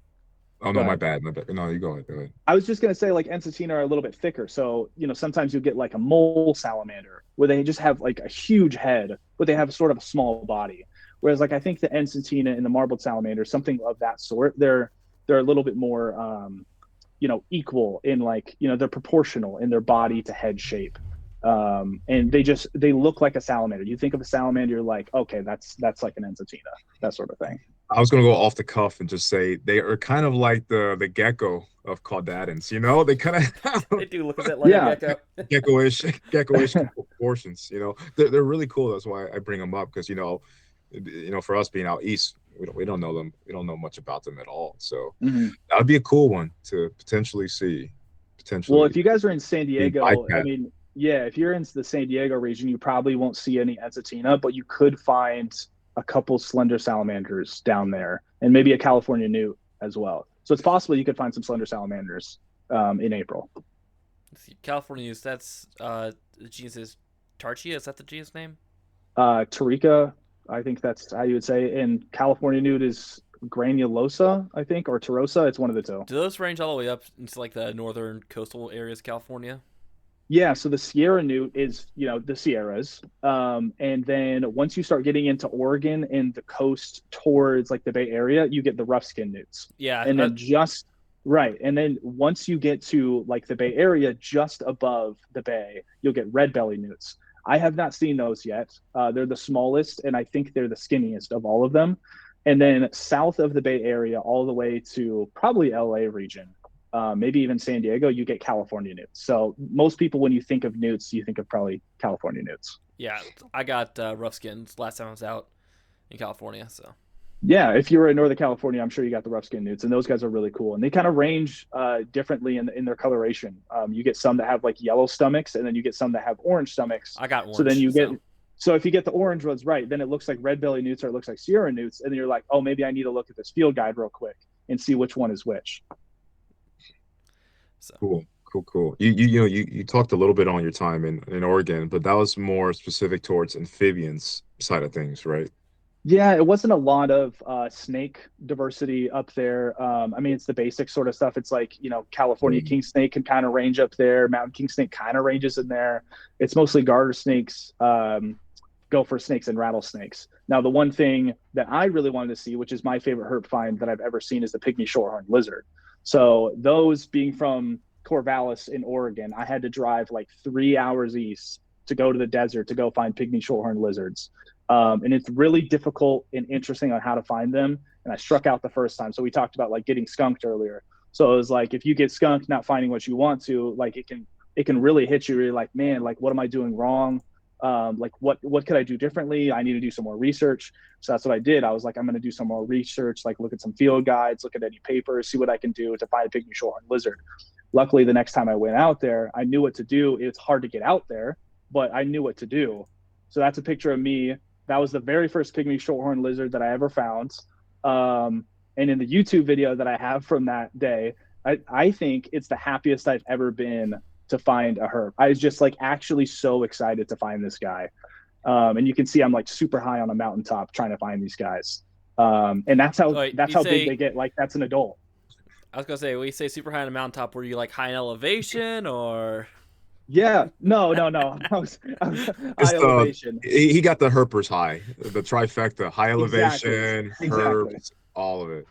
Oh go no, my ahead. bad, my bad. No, you go ahead. Go ahead. I was just going to say, like, Ensatina are a little bit thicker. So, sometimes you get like a mole salamander where they just have like a huge head, but they have sort of a small body. Whereas, like, I think the Ensatina and the marbled salamander, something of that sort, they're a little bit more, equal in like, they're proportional in their body to head shape. And they look like a salamander. You think of a salamander, you're like, okay, that's like an Ensatina, that sort of thing. I was gonna go off the cuff and just say they are kind of like the gecko of caudadans. They kind of have They do look a bit like a Yeah, gecko. gecko-ish proportions. They're really cool. That's why I bring them up because for us being out east, we don't know them. We don't know much about them at all. So Mhm. that would be a cool one to potentially see. Well, Potentially if you guys are in San being Diego, I bypassed. mean, yeah, if you're in the San Diego region, you probably won't see any Ensatina, but you could find a couple slender salamanders down there, and maybe a California newt as well. So it's possible you could find some slender salamanders in April. Let's see, California news. That's the genus is Tarchia. Is that the genus name? Tarica, I think that's how you would say, and California newt is granulosa, I think, or Tarosa. It's one of the two. Do those range all the way up into like the northern coastal areas of California? Yeah, so the Sierra Newt is, the Sierras. And then once you start getting into Oregon and the coast towards like the Bay Area, you get the rough skin newts. Yeah, And then just right. And then once you get to like the Bay Area, just above the bay, you'll get red belly newts. I have not seen those yet. They're the smallest, and I think they're the skinniest of all of them. And then south of the Bay Area, all the way to probably LA region, maybe even San Diego, you get California newts. So most people, when you think of newts, you think of probably California newts. yeah. I got rough skins last time I was out in California. So Yeah, if you were in Northern California, I'm sure you got the rough skin newts, and those guys are really cool. And they kind of range differently in their coloration. You get some that have like yellow stomachs, and then you get some that have orange stomachs. I got orange. So then you get so if you get the orange ones right, then it looks like red belly newts or it looks like Sierra newts, and then you're like, oh, maybe I need to look at this field guide real quick and see which one is which. So Cool. You talked a little bit on your time in Oregon, but that was more specific towards amphibians side of things, right? Yeah, it wasn't a lot of snake diversity up there. I mean, it's the basic sort of stuff. It's like, California king snake can kind of range up there. Mountain king snake kind of ranges in there. It's mostly garter snakes, gopher snakes, and rattlesnakes. Now, the one thing that I really wanted to see, which is my favorite herp find that I've ever seen, is the pygmy shorthorn lizard. So those being from Corvallis in Oregon, I had to drive like 3 hours east to go to the desert to go find pygmy shorthorn lizards. And it's really difficult and interesting on how to find them. And I struck out the first time. So we talked about like getting skunked earlier. So it was like, if you get skunked, not finding what you want to, like it can really hit you. You're like, man, like, what am I doing wrong? Like what could I do differently? I need to do some more research. So that's what I did. I was like, I'm going to do some more research, like look at some field guides, look at any papers, see what I can do to find a pygmy shorthorn lizard. Luckily, the next time I went out there, I knew what to do. It's hard to get out there, but I knew what to do. So that's a picture of me. That was the very first pygmy shorthorn lizard that I ever found. And in the YouTube video that I have from that day, I think it's the happiest I've ever been to find a herp. I was just like actually so excited to find this guy. And you can see I'm like super high on a mountaintop trying to find these guys. And that's how big they get. Like that's an adult. I was gonna say, when you say super high on a mountaintop, were you like high in elevation or? Yeah, no. I was high elevation. He got the herpers high, the trifecta: high elevation, Exactly. herps, all of it.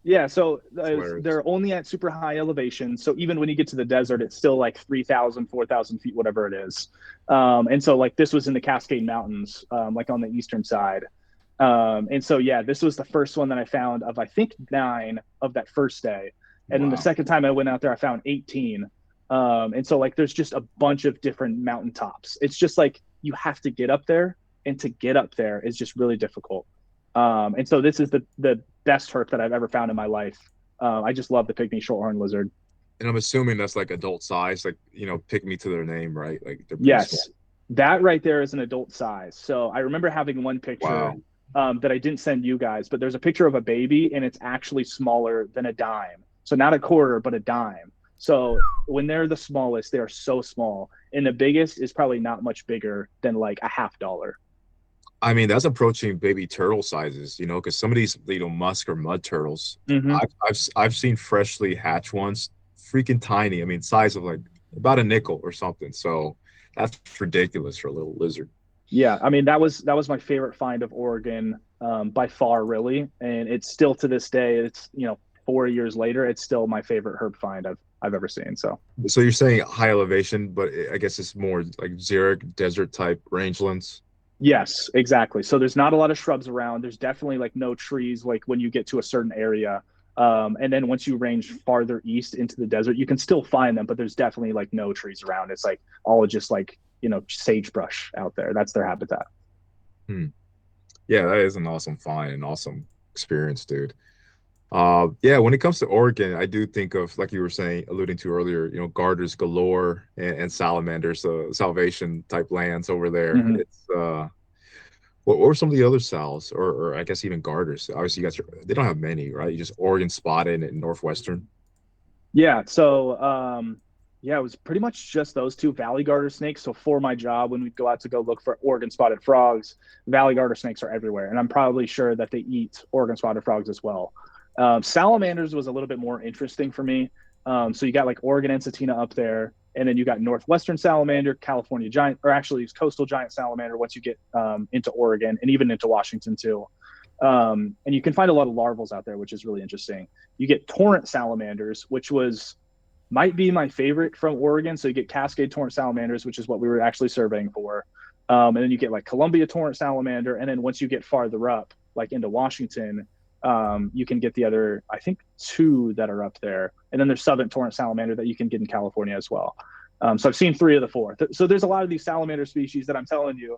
Yeah, so It's hilarious. they're only at super high elevation. So even when you get to the desert, it's still like 3,000, 4,000 feet, whatever it is. And so like this was in the Cascade Mountains, like on the eastern side. And so yeah, this was the first one that I found of I think 9 of that first day. And then the Wow. second time I went out there, I found 18. And so like there's just a bunch of different mountaintops. It's just like you have to get up there, and to get up there is just really difficult. And so this is the best herp that I've ever found in my life. I just love the pygmy shorthorn lizard. And I'm assuming that's like adult size, like, pick me to their name, right? Like they're pretty small. Yes, that right there is an adult size. So I remember having one picture Wow. that I didn't send you guys, but there's a picture of a baby and it's actually smaller than a dime. So not a quarter, but a dime. So when they're the smallest, they are so small. And the biggest is probably not much bigger than like a $50. I mean, that's approaching baby turtle sizes, because some of these, musk or mud turtles, Mm-hmm. I've seen freshly hatched ones, freaking tiny. I mean, size of like about a nickel or something. So that's ridiculous for a little lizard. Yeah, I mean that was my favorite find of Oregon by far, really, and it's still to this day. It's 4 years later, it's still my favorite herb find I've ever seen. So So you're saying high elevation, but I guess it's more like xeric desert type rangelands. yes, exactly. So there's not a lot of shrubs around. There's definitely like no trees like when you get to a certain area. And then once you range farther east into the desert, you can still find them, but there's definitely like no trees around. It's like all just like sagebrush out there. That's their habitat. Hmm. Yeah, that is an awesome find, an awesome experience, dude. Yeah, when it comes to Oregon, I do think of, like you were saying, alluding to earlier, garters galore and salamanders, salvation type lands over there. Mhm. It's what were some of the other sows, or I guess even garters? Obviously, they don't have many, right? You just Oregon spotted and northwestern. Yeah, so yeah, it was pretty much just those two valley garter snakes. So for my job, when we'd go out to go look for Oregon spotted frogs, valley garter snakes are everywhere, and I'm probably sure that they eat Oregon spotted frogs as well. Salamanders was a little bit more interesting for me. So you got like Oregon ensatina up there, and then you got northwestern salamander, California giant, or actually it's coastal giant salamander once you get into Oregon and even into Washington too. And you can find a lot of larvals out there, which is really interesting. You get torrent salamanders, which might be my favorite from Oregon. So you get Cascade torrent salamanders, which is what we were actually surveying for. And then you get like Columbia torrent salamander. And then once you get farther up, like into Washington, you can get the other, I think, 2 that are up there. And then there's southern torrent salamander that you can get in California as well. So I've seen 3 of the 4. So there's a lot of these salamander species that I'm telling you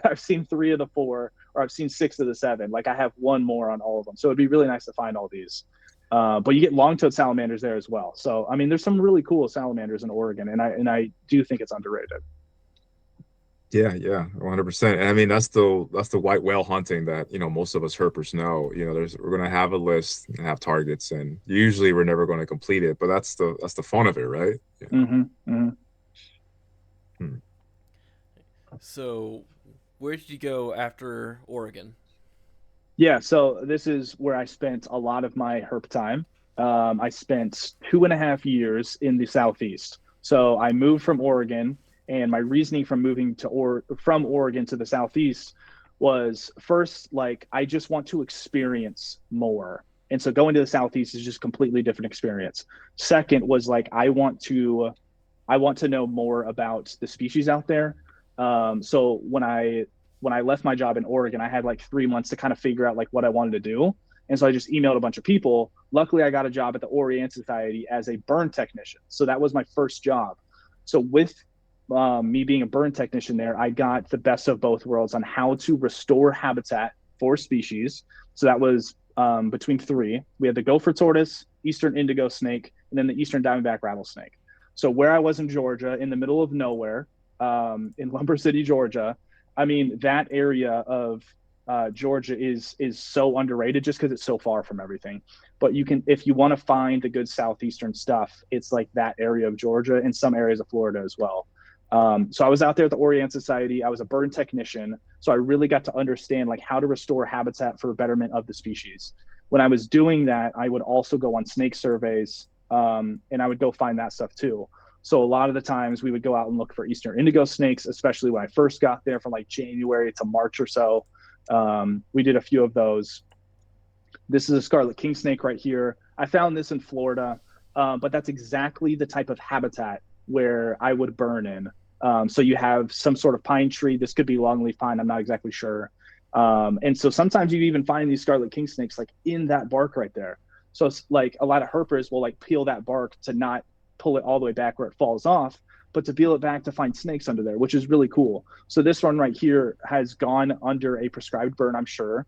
I've seen 3 of the 4, or I've seen 6 of the 7. Like I have one more on all of them. So it'd be really nice to find all these. But you get long-toed salamanders there as well. So I mean, there's some really cool salamanders in Oregon, and I do think it's underrated. Yeah, yeah, 100%. And I mean, that's the white whale hunting that, most of us herpers know. We're gonna have a list and have targets, and usually we're never going to complete it, but that's the fun of it, right? Yeah. Mm-hmm, mm-hmm. Hmm. So, where did you go after Oregon? Yeah, so this is where I spent a lot of my herp time. I spent 2.5 years in the Southeast. So I moved from Oregon, and my reasoning from moving from Oregon to the Southeast was first, like, I just want to experience more. And so going to the Southeast is just a completely different experience. Second was like I want to know more about the species out there. So when I left my job in Oregon, I had like 3 months to kind of figure out like what I wanted to do. And so I just emailed a bunch of people. Luckily, I got a job at the Orient Society as a burn technician. So that was my first job. So with me being a burn technician there, I got the best of both worlds on how to restore habitat for species. So that was between 3. We had the gopher tortoise, eastern indigo snake, and then the eastern diamondback rattlesnake. So where I was in Georgia, in the middle of nowhere, in Lumber City, Georgia, I mean, that area of Georgia is so underrated just because it's so far from everything. But if you want to find the good southeastern stuff, it's like that area of Georgia and some areas of Florida as well. So I was out there at the Orient Society. I was a bird technician, so I really got to understand like how to restore habitat for betterment of the species. When I was doing that, I would also go on snake surveys, and I would go find that stuff too. So a lot of the times we would go out and look for eastern indigo snakes, especially when I first got there from like January to March or so. We did a few of those. This is a scarlet king snake right here. I found this in Florida, but that's exactly the type of habitat where I would burn in. So you have some sort of pine tree. This could be longleaf pine. I'm not exactly sure. And so sometimes you even find these scarlet king snakes like in that bark right there. So it's like a lot of herpers will like peel that bark to not pull it all the way back where it falls off, but to peel it back to find snakes under there, which is really cool. So this one right here has gone under a prescribed burn, I'm sure,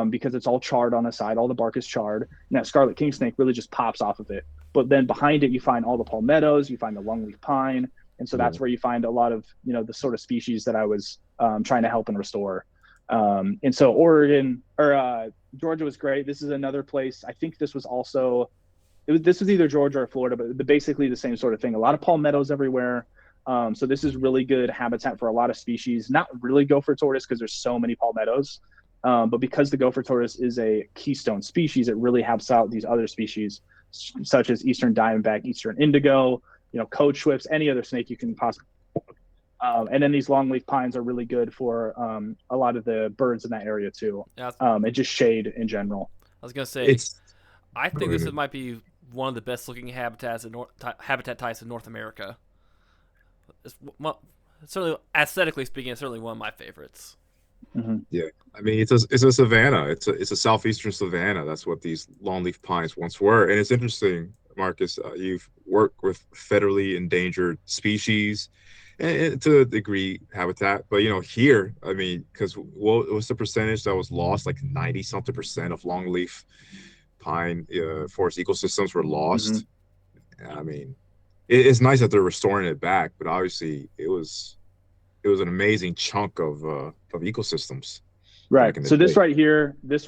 because it's all charred on the side. All the bark is charred. And that scarlet king snake really just pops off of it. But then behind it, you find all the palmettos, you find the longleaf pine. And so that's where you find a lot of, the sort of species that I was trying to help and restore. And so Oregon or Georgia was great. This is another place. I think this was also, this was either Georgia or Florida, but basically the same sort of thing. A lot of palmettos everywhere. So this is really good habitat for a lot of species. Not really gopher tortoise because there's so many palmettos, but because the gopher tortoise is a keystone species, it really helps out these other species such as eastern diamondback, eastern indigo, coach swifts, any other snake you can possibly. And then these longleaf pines are really good for a lot of the birds in that area too, and just shade in general. I was gonna say, I think this might be one of the best looking habitat types in North America. It's certainly, aesthetically speaking, it's certainly one of my favorites. Mm-hmm. Yeah, I mean it's a savanna. It's a southeastern savanna. That's what these longleaf pines once were. And it's interesting, Marcus. You've worked with federally endangered species, and to a degree habitat. But here, I mean, because what was the percentage that was lost? Like 90-something% of longleaf pine forest ecosystems were lost. Mm-hmm. I mean, it's nice that they're restoring it back, but obviously it was an amazing chunk of ecosystems. Right. So this right here was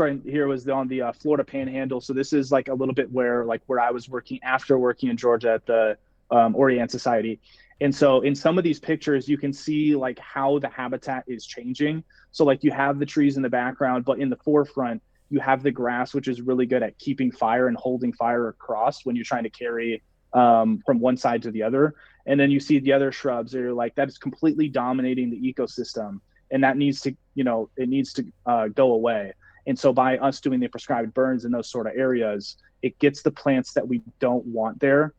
on the Florida Panhandle. So this is like a little bit where I was working after working in Georgia at the Orient Society. And so in some of these pictures, you can see like how the habitat is changing. So like you have the trees in the background, but in the forefront, you have the grass, which is really good at keeping fire and holding fire across when you're trying to carry from one side to the other. And then you see the other shrubs that are like, that is completely dominating the ecosystem. And that needs to, it needs to go away. And so by us doing the prescribed burns in those sort of areas, it gets the plants that we don't want there.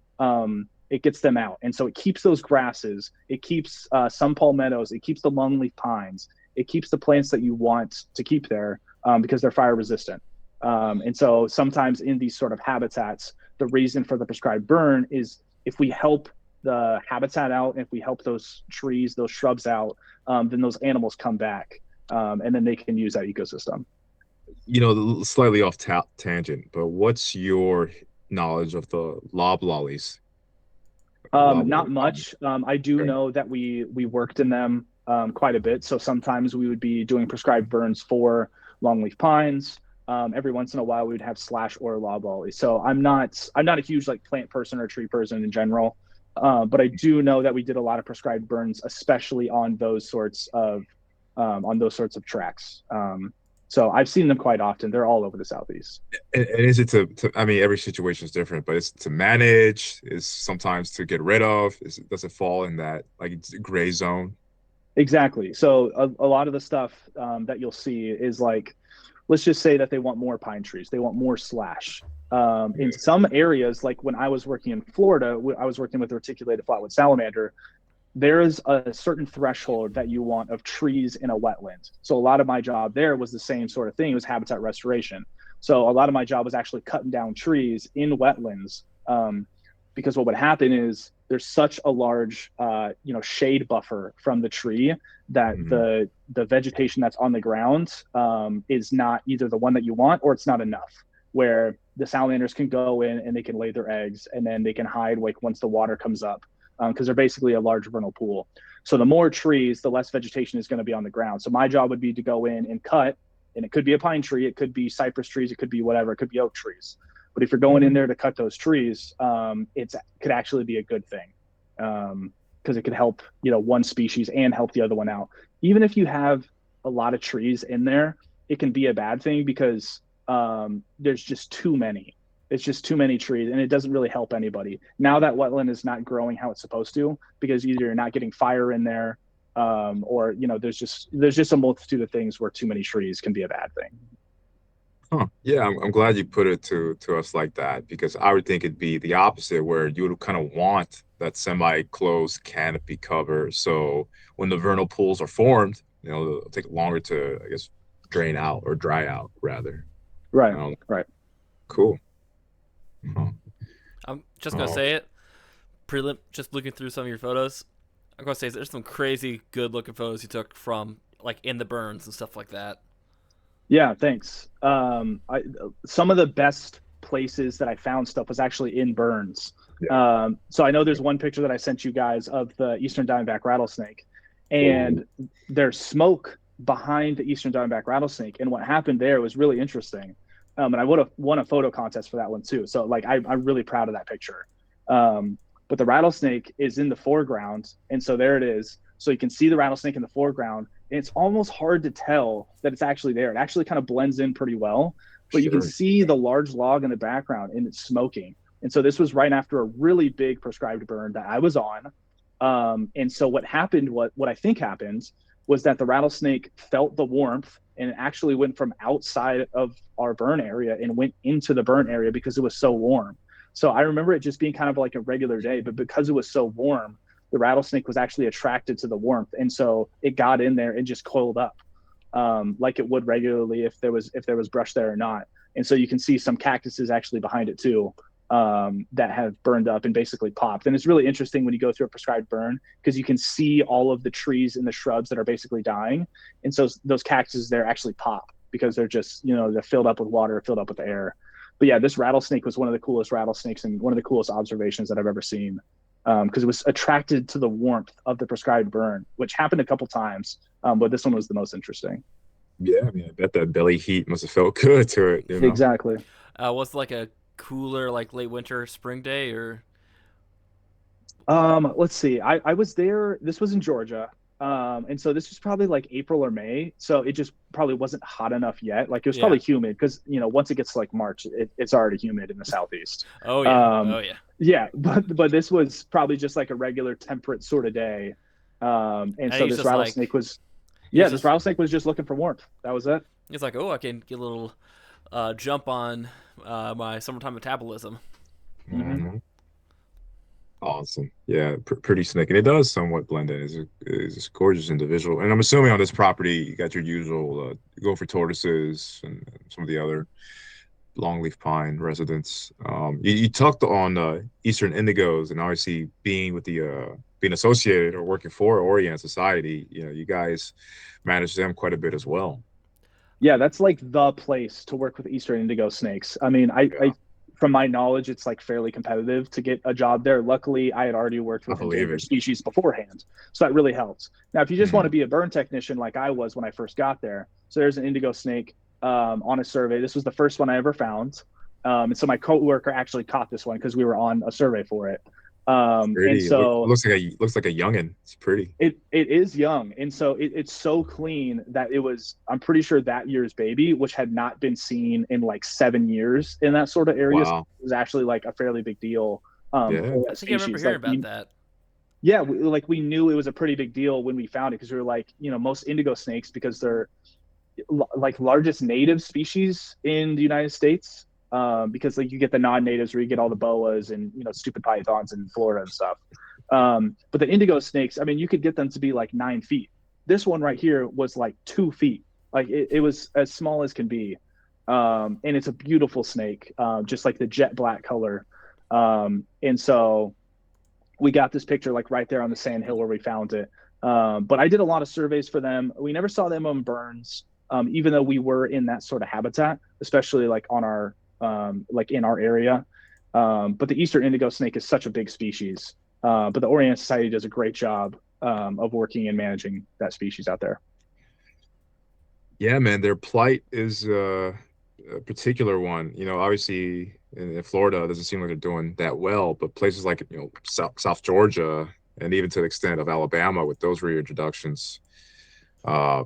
It gets them out. And so it keeps those grasses, it keeps some palmettos, it keeps the longleaf pines, it keeps the plants that you want to keep there because they're fire resistant. And so sometimes in these sort of habitats, the reason for the prescribed burn is if we help the habitat out, and if we help those trees, those shrubs out, then those animals come back and then they can use that ecosystem. Slightly off tangent, but what's your knowledge of the loblollies? Not much. I do know that we worked in them quite a bit. So sometimes we would be doing prescribed burns for longleaf pines. Every once in a while we would have slash or loblolly. So I'm not a huge like plant person or tree person in general. But I do know that we did a lot of prescribed burns, especially on those sorts of tracks. So I've seen them quite often. They're all over the Southeast. And is it to I mean, every situation is different, but it's to manage, is sometimes to get rid of, does it fall in that like gray zone? Exactly. So a lot of the stuff that you'll see is like, let's just say that they want more pine trees. They want more slash. In some areas, like when I was working in Florida, I was working with reticulated flatwood salamander. There is a certain threshold that you want of trees in a wetland. So a lot of my job there was the same sort of thing. It was habitat restoration. So a lot of my job was actually cutting down trees in wetlands because what would happen is there's such a large, shade buffer from the tree that the vegetation that's on the ground is not either the one that you want or it's not enough, where the salamanders can go in and they can lay their eggs and then they can hide like once the water comes up because they're basically a large vernal pool. So the more trees, the less vegetation is going to be on the ground. So my job would be to go in and cut, and it could be a pine tree, it could be cypress trees, it could be whatever, it could be oak trees. But if you're going in there to cut those trees, it could actually be a good thing because it could help, one species and help the other one out. Even if you have a lot of trees in there, it can be a bad thing because there's just too many. It's just too many trees and it doesn't really help anybody. Now that wetland is not growing how it's supposed to because either you're not getting fire in there or, there's just a multitude of things where too many trees can be a bad thing. Huh. Yeah, I'm glad you put it to us like that because I would think it'd be the opposite where you would kind of want that semi-closed canopy cover. So when the vernal pools are formed, it'll take longer to, I guess, drain out or dry out rather. Right, Um, right. cool. Huh. I'm just gonna Oh, say it. Just looking through some of your photos, I'm gonna say there's some crazy good looking photos you took from like in the burns and stuff like that. Yeah, thanks. Some of the best places that I found stuff was actually in burns. yeah. So I know there's one picture that I sent you guys of the Eastern Diamondback rattlesnake, Ooh, and there's smoke behind the Eastern Diamondback rattlesnake. And what happened there was really interesting. And I would have won a photo contest for that one too. So like I'm really proud of that picture. But the rattlesnake is in the foreground, and so there it is. So you can see the rattlesnake in the foreground, and it's almost hard to tell that it's actually there. It actually kind of blends in pretty well, but you can sure. see the large log in the background, and it's smoking. And so this was right after a really big prescribed burn that I was on. And so what happened, what I think happened, was that the rattlesnake felt the warmth and it actually went from outside of our burn area and went into the burn area because it was so warm. So I remember it just being kind of like a regular day, but because it was so warm, the rattlesnake was actually attracted to the warmth, and so it got in there and just coiled up, like it would regularly if there was brush there or not. And so you can see some cactuses actually behind it too, that have burned up and basically popped. And it's really interesting when you go through a prescribed burn because you can see all of the trees and the shrubs that are basically dying, and so those cactuses there actually pop because they're just they're filled up with water, filled up with air. But yeah, this rattlesnake was one of the coolest rattlesnakes and one of the coolest observations that I've ever seen, because it was attracted to the warmth of the prescribed burn, which happened a couple times, but this one was the most interesting. Yeah, I mean, I bet that belly heat must have felt good to it. Exactly. Was it like a cooler like late winter spring day or? Let's see. I was there. This was in Georgia. And so this was probably like April or May. So it just probably wasn't hot enough yet. Like it was Yeah. probably humid because once it gets to like March, it's already humid in the southeast. Oh yeah. Oh yeah. Yeah, but this was probably just like a regular temperate sort of day. And And so he's this just like rattlesnake was, he's yeah, this just rattlesnake was just looking for warmth. That was it. he's like, oh, I can get a little jump on my summertime metabolism. Hmm. Mhm. Awesome. Yeah, pretty slick. And it does somewhat blend in. Is a gorgeous individual. And I'm assuming on this property, you got your usual gopher tortoises and some of the other longleaf pine residents. You talked on Eastern indigos, and obviously being with the being associated or working for Orient Society, you guys manage them quite a bit as well. Yeah, that's like the place to work with Eastern indigo snakes. I mean, I Yeah, from my knowledge, it's like fairly competitive to get a job there. Luckily, I had already worked I with believe endangered it. species beforehand, so that really helps. Now, if you just want Mhm. to be a burn technician like I was when I first got there, so there's an indigo snake on a survey. This was the first one I ever found, and so my coworker actually caught this one because we were on a survey for it. And Pretty. so Looks like a youngin. It's pretty. it is young, and so it's so clean that it was, I'm pretty sure, that year's baby, which had not been seen in like 7 years in that sort of area. So Wow. it was actually like a fairly big deal, Yeah. for I that think I remember species. hearing Like about that. yeah, we knew it was a pretty big deal when we found it because we were like, most indigo snakes, because they're like largest native species in the United States. Because like you get the non-natives where you get all the boas and stupid pythons in Florida and stuff. But the indigo snakes, I mean, you could get them to be like 9 feet. This one right here was like 2 feet. Like it was as small as can be. And it's a beautiful snake, just like the jet black color. And so we got this picture like right there on the sand hill where we found it. But I did a lot of surveys for them. We never saw them on burns, even though we were in that sort of habitat, especially like on our like in our area. But the Eastern indigo snake is such a big species. But the Orient Society does a great job of working and managing that species out there. Yeah, man, their plight is a particular one. Obviously in Florida, it doesn't seem like they're doing that well, but places like South Georgia and even to the extent of Alabama with those reintroductions,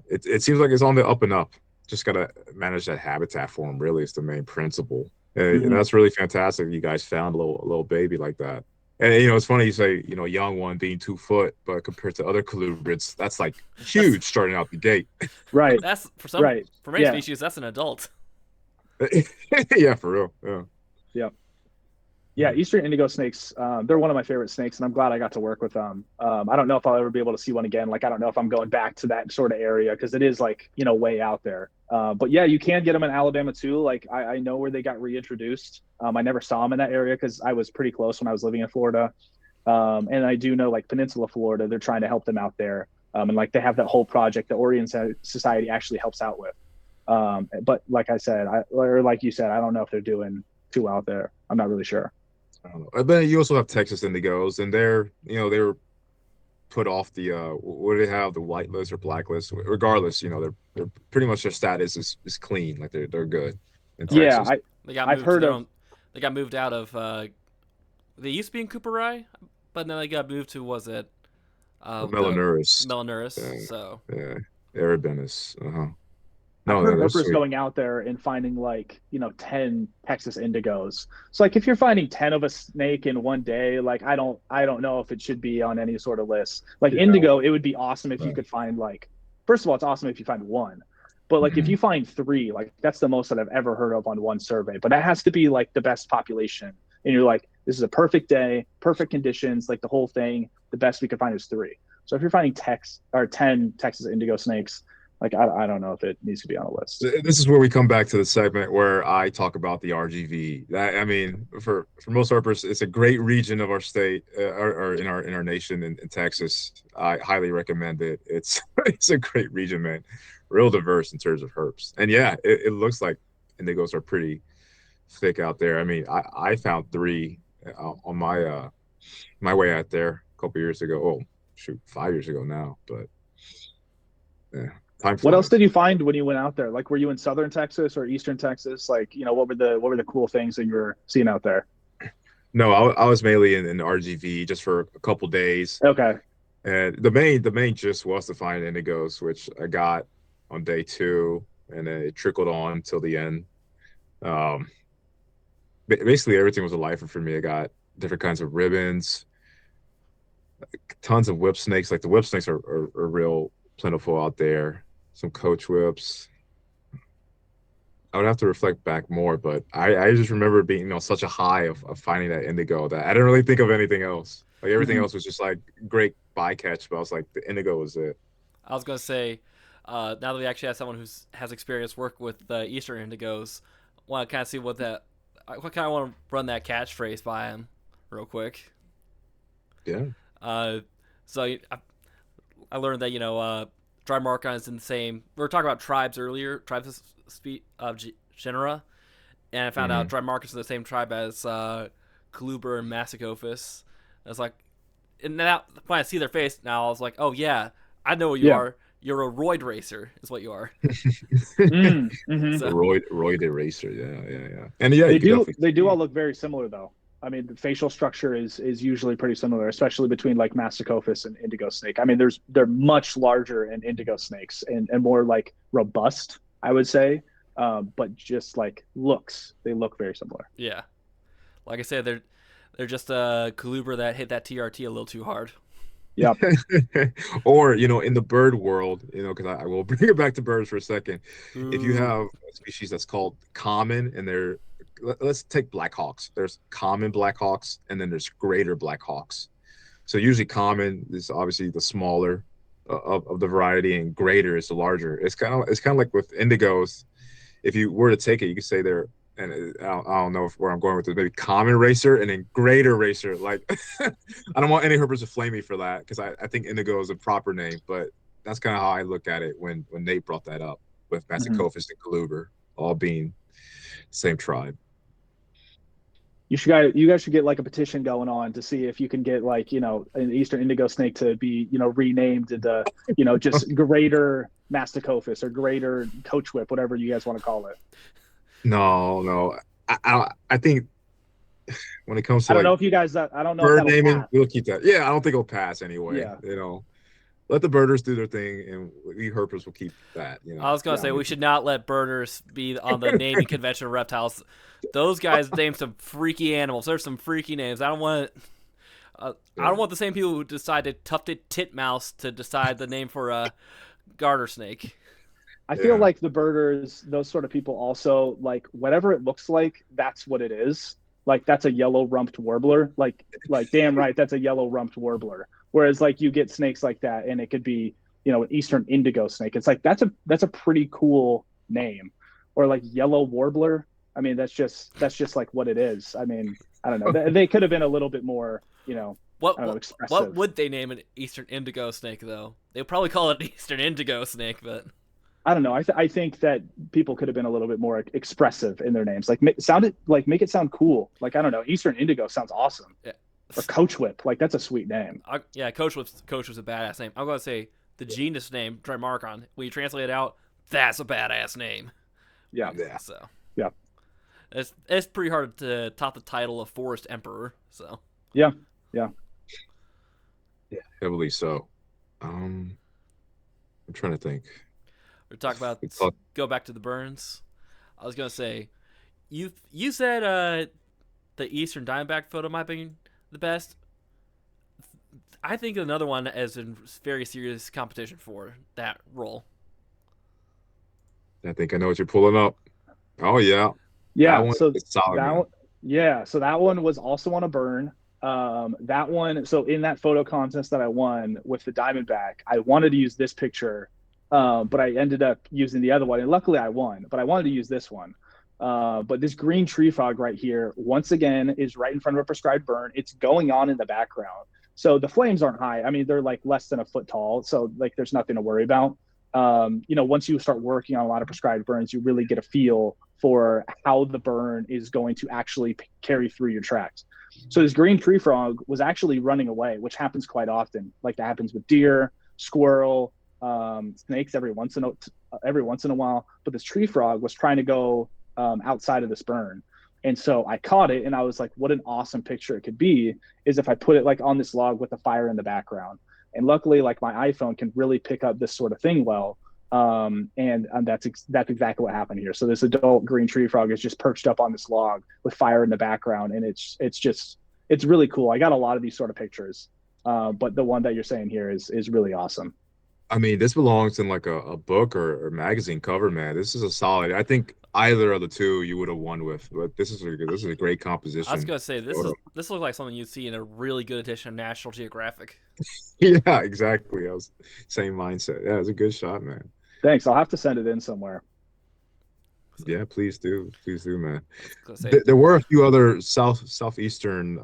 it seems like it's on the up and up. Just gotta manage that habitat for them. Really, is the main principle, and Mm-hmm. that's really fantastic. You guys found a little baby like that. And it's funny you say a young one being 2 foot, but compared to other colubrids, that's like That's huge starting out the gate. Right, that's for right. many Yeah. species that's an adult. Yeah, for real. Yeah. Yeah. Yeah, Eastern indigo snakes, they're one of my favorite snakes, and I'm glad I got to work with them. I don't know if I'll ever be able to see one again. Like, I don't know if I'm going back to that sort of area because it is like, way out there. But yeah, you can get them in Alabama too. Like, I know where they got reintroduced. I never saw them in that area because I was pretty close when I was living in Florida. And I do know like Peninsula Florida, they're trying to help them out there. And like they have that whole project that Orion Society actually helps out with. But like I said, or like you said, I don't know if they're doing too out there. I'm not really sure. I don't know. But then you also have Texas Indigos, and they were put off the what do they have, the white list or black list? Regardless, they're pretty much their status is clean, like they're good in Yeah, Texas. They got I've moved to heard their of. own. They got moved out of. They used to be in Cooper Rye, but then they got moved to was it the Melanuris, Melanuris. yeah, So yeah, Erebinus. I've No, heard they're herpers sweet. going out there and finding like 10 Texas indigos. So like if you're finding 10 of a snake in one day, like I don't know if it should be on any sort of list. Like Yeah, indigo, it would be awesome if you right. could find like, first of all, it's awesome if you find one. But like if Mhm. you find three, like that's the most that I've ever heard of on one survey. But that has to be like the best population. And you're like, this is a perfect day, perfect conditions, like the whole thing. The best we could find is three. So if you're finding 10 Texas indigo snakes, like I don't know if it needs to be on a list. This is where we come back to the segment where I talk about the RGV. I mean, for most herpers, it's a great region of our state, or in our nation in Texas. I highly recommend it. It's it's a great region, man. Real diverse in terms of herps, and yeah, it looks like indigos are pretty thick out there. I mean, I found three on my way out there a couple years ago. Oh, shoot, 5 years ago now, but yeah, time What else flies. did you find when you went out there? Like, were you in Southern Texas or Eastern Texas? Like, what were the cool things that you were seeing out there? No, I was mainly in RGV just for a couple days, Okay. and the main just was to find indigos, which I got on day two, and then it trickled on till the end. Um, Basically everything was a lifer for me. I got different kinds of ribbons, tons of whip snakes. Like the whip snakes are real plentiful out there. Some coach whips. I would have to reflect back more, but I just remember being, such a high of finding that indigo that I didn't really think of anything else. Like everything Hmm. else was just like great bycatch, but I was like the indigo was it. I was gonna say, now that we actually have someone who has experience work with the Eastern Indigos, want to kind of see what kind of want to run that catchphrase by him, real quick. Yeah. Uh, so I learned that dry marcon is in the same. We were talking about tribes earlier, tribes of genera, and I found out Hmm. dry marcon is the same tribe as Coluber and Massicophus. I was like, and now when I see their face now, I was like, oh yeah, I know what you Yeah. are. You're a roid racer, is what you are. Mm-hmm. So Roy the Racer. Yeah, yeah, yeah. And yeah, They you could do definitely they do see. all look very similar though. I mean, the facial structure is usually pretty similar, especially between like Masticophis and indigo snake. I mean, they're much larger in indigo snakes and more like robust, I would say. But just like looks, they look very similar. yeah, like I said, they're just a Coluber that hit that TRT a little too hard. Yep. Or, in the bird world, because I will bring it back to birds for a second. If you Ooh, have a species that's called common, and let's take Blackhawks. There's common Blackhawks, and then there's greater Blackhawks. So usually common is obviously the smaller of the variety, and greater is the larger. It's kind of like with indigos. If you were to take it, you could say they're, and I don't know where I'm going with this, maybe common racer and then greater racer. Like, I don't want any herpers to flame me for that because I think indigo is a proper name, but that's kind of how I look at it when Nate brought that up with Hmm. Massicophis and Coluber all being same tribe. You guys should get like a petition going on to see if you can get like an Eastern indigo snake to be renamed to just greater Masticophis or greater coach whip, whatever you guys want to call it. No, no, I think when it comes to I don't like know if you guys. I don't know if bird that'll naming, pass. we'll keep that. Yeah, I don't think it'll pass anyway. Yeah. Let the birders do their thing, and we herpers will keep that. I was gonna Yeah. say we should not let birders be on the naming convention of reptiles. Those guys name some freaky animals. There's some freaky names. I Yeah. don't want the same people who decided tufted titmouse to decide the name for a garter snake. I feel Yeah. like the birders, those sort of people also like whatever it looks like, that's what it is. Like that's a yellow rumped warbler. Like damn right, that's a yellow rumped warbler. Whereas like you get snakes like that, and it could be an eastern indigo snake. It's like that's a pretty cool name. Or like yellow warbler. I mean, that's just like what it is. I mean, I don't know. They could have been a little bit more, What I don't know, what expressive. would they name an eastern indigo snake though? They'd probably call it an eastern indigo snake, but I don't know. I think that people could have been a little bit more expressive in their names. Like make it sound cool. Like I don't know. Eastern Indigo sounds awesome. yeah. Or Coach Whip. Like that's a sweet name. Yeah, Coach was a badass name. I'm gonna say the genus name Trimarchon. When you translate it out, that's a badass name. Yeah. Yeah. So Yeah. it's pretty hard to top the title of Forest Emperor. So Yeah. Yeah. Yeah. Heavily so. I'm trying to think. we're talking about We talked- go back to the Burns. I was gonna say you said the Eastern Diamondback photo might be the best. I think another one is in very serious competition for that role. I think I know what you're pulling up. Oh yeah. That Yeah. one So is solid, that man. one, yeah. So that one was also on a burn. That one. So in that photo contest that I won with the Diamondback, I wanted to use this picture, but I ended up using the other one, and luckily I won. But I wanted to use this one. But this green tree frog right here, once again, is right in front of a prescribed burn. It's going on in the background. So the flames aren't high. I mean, they're like less than a foot tall. So like there's nothing to worry about. Once you start working on a lot of prescribed burns, you really get a feel for how the burn is going to actually carry through your tracks. So this green tree frog was actually running away, which happens quite often. Like that happens with deer, squirrel, snakes every once in a while. But this tree frog was trying to go outside of this burn. And so I caught it and I was like, what an awesome picture it could be is if I put it like on this log with a fire in the background. And luckily, like my iPhone can really pick up this sort of thing well. And that's exactly what happened here. So this adult green tree frog is just perched up on this log with fire in the background. And it's really cool. I got a lot of these sort of pictures. But the one that you're saying here is really awesome. I mean, this belongs in like a book or magazine cover, man. This is a solid. I think either of the two you would have won with, but this is a great I was composition. gonna say Photo. this looks like something you'd see in a really good edition of National Geographic. Yeah, exactly. I was same mindset. Yeah, it's a good shot, man. Thanks. I'll have to send it in somewhere. Yeah, please do, man. I was gonna say There were a few other southeastern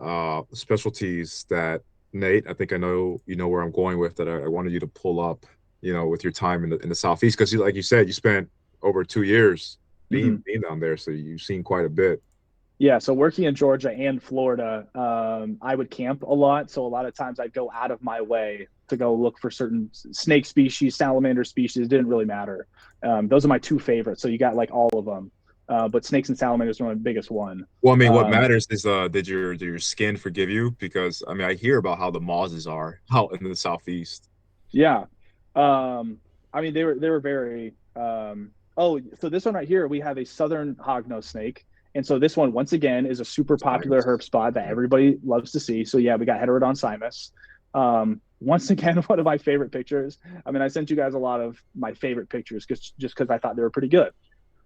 specialties that Nate, I think I know you know where I'm going with that. I wanted you to pull up, with your time in the southeast because, like you said, you spent over 2 years being down there, so you've seen quite a bit. Yeah, so working in Georgia and Florida, I would camp a lot. So a lot of times I'd go out of my way to go look for certain snake species, salamander species. It didn't really matter. Those are my two favorites. So you got like all of them, but snakes and salamanders are my biggest one. Well, I mean, what matters is did your skin forgive you? Because I mean, I hear about how the mozzies are out in the southeast. Yeah, I mean they were very. Oh, so this one right here, we have a southern hognose snake. And so this one, once again, is a super popular herp spot that everybody loves to see. So yeah, we got Heterodon cymus. Once again, one of my favorite pictures. I mean, I sent you guys a lot of my favorite pictures just because I thought they were pretty good.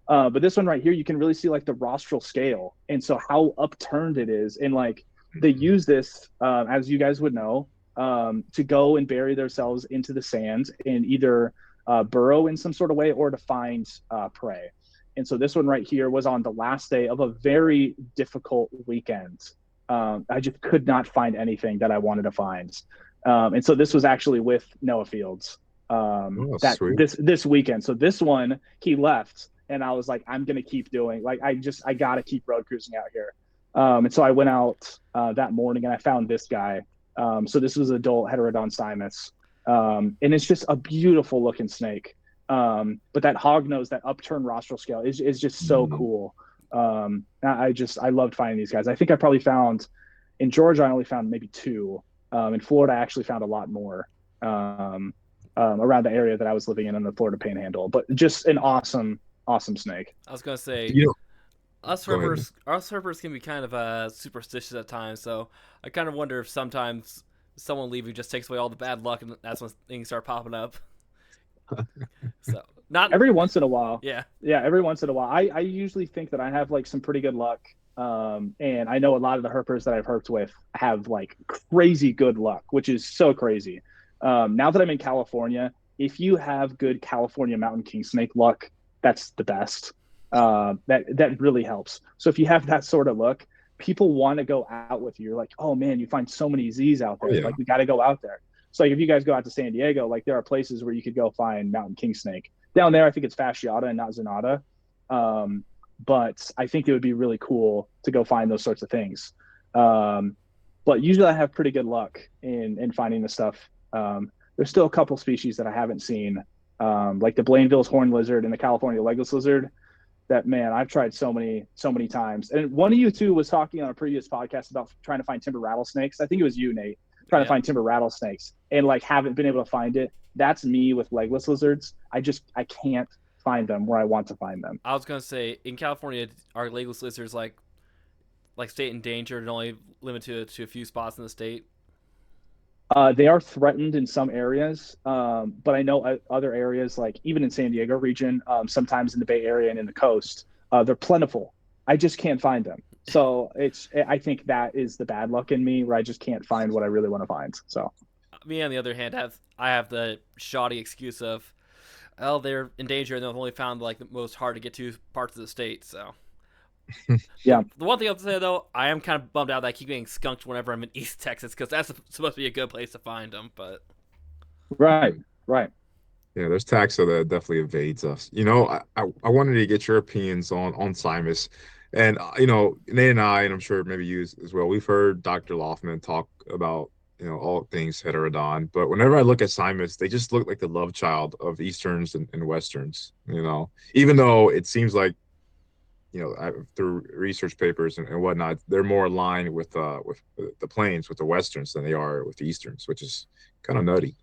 But this one right here, you can really see like the rostral scale. And so how upturned it is. And like they use this, as you guys would know, to go and bury themselves into the sands and either burrow in some sort of way or to find prey. And so this one right here was on the last day of a very difficult weekend. I just could not find anything that I wanted to find. And so this was actually with Noah Fields this weekend. So this one, he left and I was like, I'm going to keep doing, like, I got to keep road cruising out here. And so I went out that morning and I found this guy. So this was adult Heterodon cymus. And it's just a beautiful looking snake. But that hognose, that upturned rostral scale is just so cool. I loved finding these guys. I think I probably found in Georgia, I only found maybe two. In Florida, I actually found a lot more around the area that I was living in the Florida Panhandle. But just an awesome snake. I was gonna say, us herpers can be kind of superstitious at times. So I kind of wonder if sometimes someone leaving just takes away all the bad luck, and that's when things start popping up. So Not every once in a while. yeah. Yeah, every once in a while. I usually think that I have like some pretty good luck. And I know a lot of the herpers that I've herped with have like crazy good luck, which is so crazy. Now that I'm in California, if you have good California mountain king snake luck, that's the best. That really helps. So if you have that sort of luck, people want to go out with you. You're like, oh man, you find so many Z's out Oh there. yeah. Like we got to go out there. So like if you guys go out to San Diego, like there are places where you could go find mountain king snake. Down there, I think it's fasciata and not zanata. But I think it would be really cool to go find those sorts of things. But usually I have pretty good luck in finding the stuff. There's still a couple species that I haven't seen, like the Blainville's horned lizard and the California legless lizard. That man, I've tried so many times. And one of you two was talking on a previous podcast about trying to find timber rattlesnakes. I think it was you, Nate, trying to find timber rattlesnakes and like haven't been able to find it. That's me with legless lizards. I can't find them where I want to find them. I was gonna say in California, are legless lizards like state endangered and only limited to a few spots in the state? They are threatened in some areas, but I know other areas, like even in San Diego region, sometimes in the Bay Area and in the coast, they're plentiful. I just can't find them. So I think that is the bad luck in me, where I just can't find what I really want to find. So Me, on the other hand, I have the shoddy excuse of, oh, they're endangered and they've only found like the most hard to get to parts of the state. So yeah, the one thing I'll say though, I am kind of bummed out that I keep getting skunked whenever I'm in East Texas because that's supposed to be a good place to find them. But right. Yeah, there's taxa that definitely evades us. You know, I wanted to get your opinions on Simus. And you know, Nate and I, and I'm sure maybe you as well, we've heard Dr. Loftman talk about, you know, all things heterodon. But whenever I look at Simus, they just look like the love child of Easterns and Westerns, you know, even though it seems like, you know, through research papers and whatnot, they're more aligned with the plains, with the Westerns than they are with the Easterns, which is kind of nutty.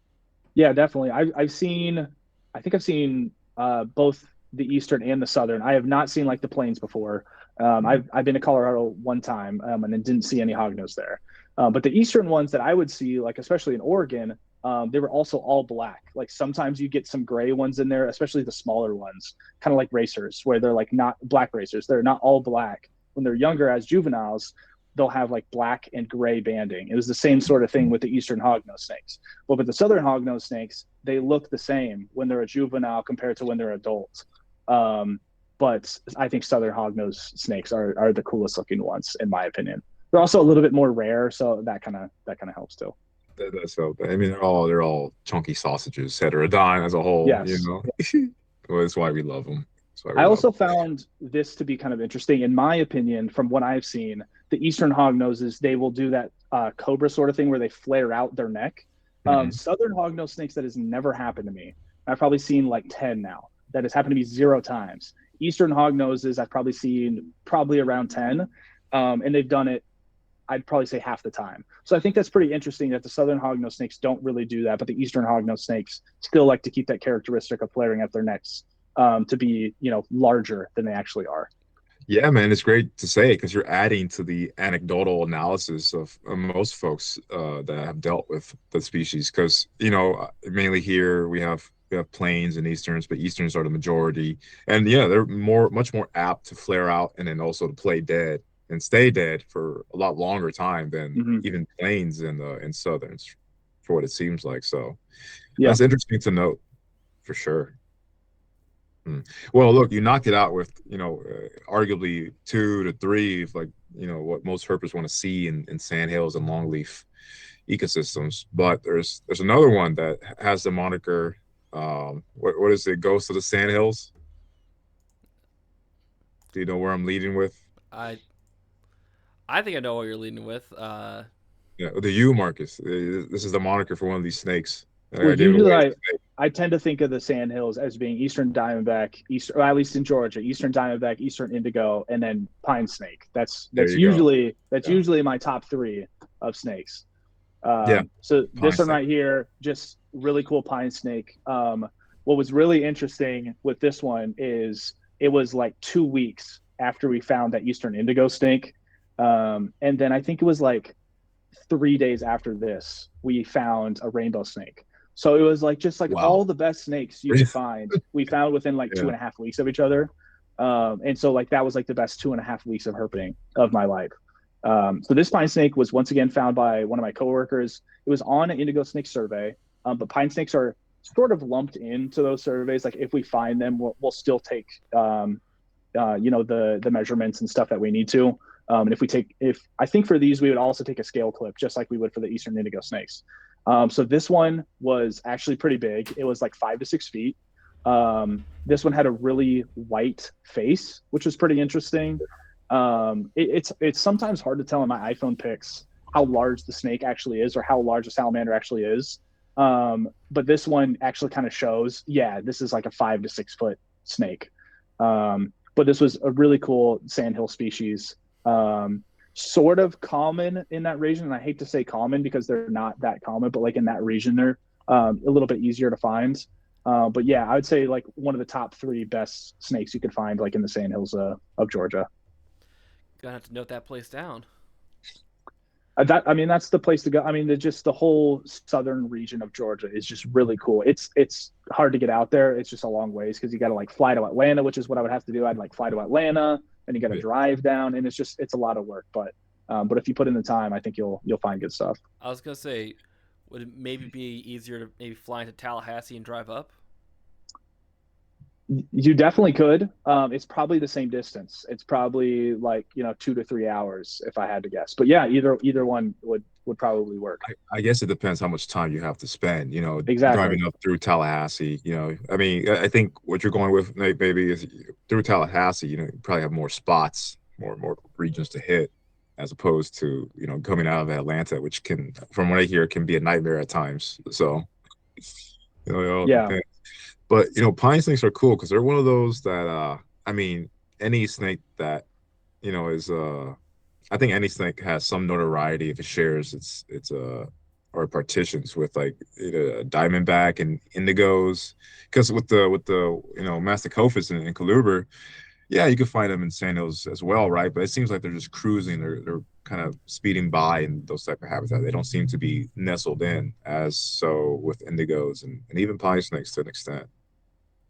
Yeah, definitely. I think I've seen both the Eastern and the Southern. I have not seen like the plains before. I've been to Colorado one time, and then didn't see any hognose there. But the Eastern ones that I would see, like especially in Oregon, they were also all black. Like sometimes you get some gray ones in there, especially the smaller ones, kind of like racers, where they're like not black racers. They're not all black. When they're younger as juveniles, they'll have like black and gray banding. It was the same sort of thing with the Eastern hognose snakes. Well, with the Southern hognose snakes, they look the same when they're a juvenile compared to when they're adults. But I think Southern hognose snakes are the coolest looking ones, in my opinion. They're also a little bit more rare, so that kind of helps too. That's so. I mean, they're all chunky sausages, heterodon as a whole. Yes. You know, well, that's why we love them. I also found this to be kind of interesting, in my opinion, from what I've seen. The Eastern hognoses, they will do that cobra sort of thing where they flare out their neck. Southern hognose snakes, that has never happened to me. I've probably seen like 10 now. That has happened to me 0 times. Eastern hognoses, I've probably seen around 10, and they've done it, I'd probably say half the time. So I think that's pretty interesting that the Southern hognose snakes don't really do that, but the Eastern hognose snakes still like to keep that characteristic of flaring out their necks to be, you know, larger than they actually are. Yeah, man, it's great to say because you're adding to the anecdotal analysis of most folks that have dealt with the species. Because, you know, mainly here we have plains and easterns, but easterns are the majority, and yeah, they're much more apt to flare out and then also to play dead and stay dead for a lot longer time than even plains and southerns, for what it seems like. So yeah, that's interesting to note for sure. Well, look, you knocked it out with, you know, arguably 2 to 3 of like, you know, what most herpers want to see in sandhills and longleaf ecosystems. But there's another one that has the moniker, what is it, Ghost of the Sandhills? Do you know where I'm leading with? I think I know what you're leading with. Yeah, the U, Marcus. This is the moniker for one of these snakes. Well, usually I tend to think of the sandhills as being Eastern diamondback, or at least in Georgia, Eastern diamondback, Eastern indigo, and then pine snake. That's usually my top 3 of snakes. So this one right here, just really cool pine snake. What was really interesting with this one is it was like 2 weeks after we found that Eastern indigo snake, and then I think it was like 3 days after this we found a rainbow snake. So it was like just like Wow. all the best snakes you could find, we found within like two Yeah. and a half weeks of each other. And so like that was like the best 2.5 weeks of herping of my life. So this pine snake was once again found by one of my coworkers. It was on an indigo snake survey, but pine snakes are sort of lumped into those surveys. Like if we find them, we'll still take the measurements and stuff that we need to. And if I think for these we would also take a scale clip just like we would for the eastern indigo snakes. So this one was actually pretty big. It was like 5 to 6 feet. This one had a really white face, which was pretty interesting. It's sometimes hard to tell in my iPhone pics how large the snake actually is or how large a salamander actually is. But this one actually kind of shows, yeah, this is like a 5 to 6 foot snake. But this was a really cool sandhill species. Sort of common in that region. And I hate to say common because they're not that common, but like in that region, they're a little bit easier to find. But yeah, I would say like one of the top three best snakes you could find like in the sandhills of Georgia. Gonna have to note that place down. That's the place to go. I mean, just the whole southern region of Georgia is just really cool. It's hard to get out there. It's just a long ways because you got to like fly to Atlanta, which is what I would have to do. I'd like fly to Atlanta, and you got to drive down, and it's a lot of work. But if you put in the time, I think you'll find good stuff. I was gonna say, would it maybe be easier to maybe fly into Tallahassee and drive up? You definitely could. It's probably the same distance. It's probably like 2 to 3 hours if I had to guess. But yeah, either one would probably work. I guess it depends how much time you have to spend, Exactly. driving up through Tallahassee. I mean, I think what you're going with, Nate, maybe is through Tallahassee, you probably have more spots, more regions to hit, as opposed to, coming out of Atlanta, which can, from what I hear, can be a nightmare at times. So, it all Yeah. depends. But pine snakes are cool because they're one of those that I mean, any snake that is I think any snake has some notoriety if it shares its or partitions with like diamondback and indigos. Because with the masticophis and coluber, yeah, you can find them in sandhills as well, right? But it seems like they're just cruising. They're kind of speeding by in those type of habitat. They don't seem to be nestled in as so with indigos and even pine snakes to an extent.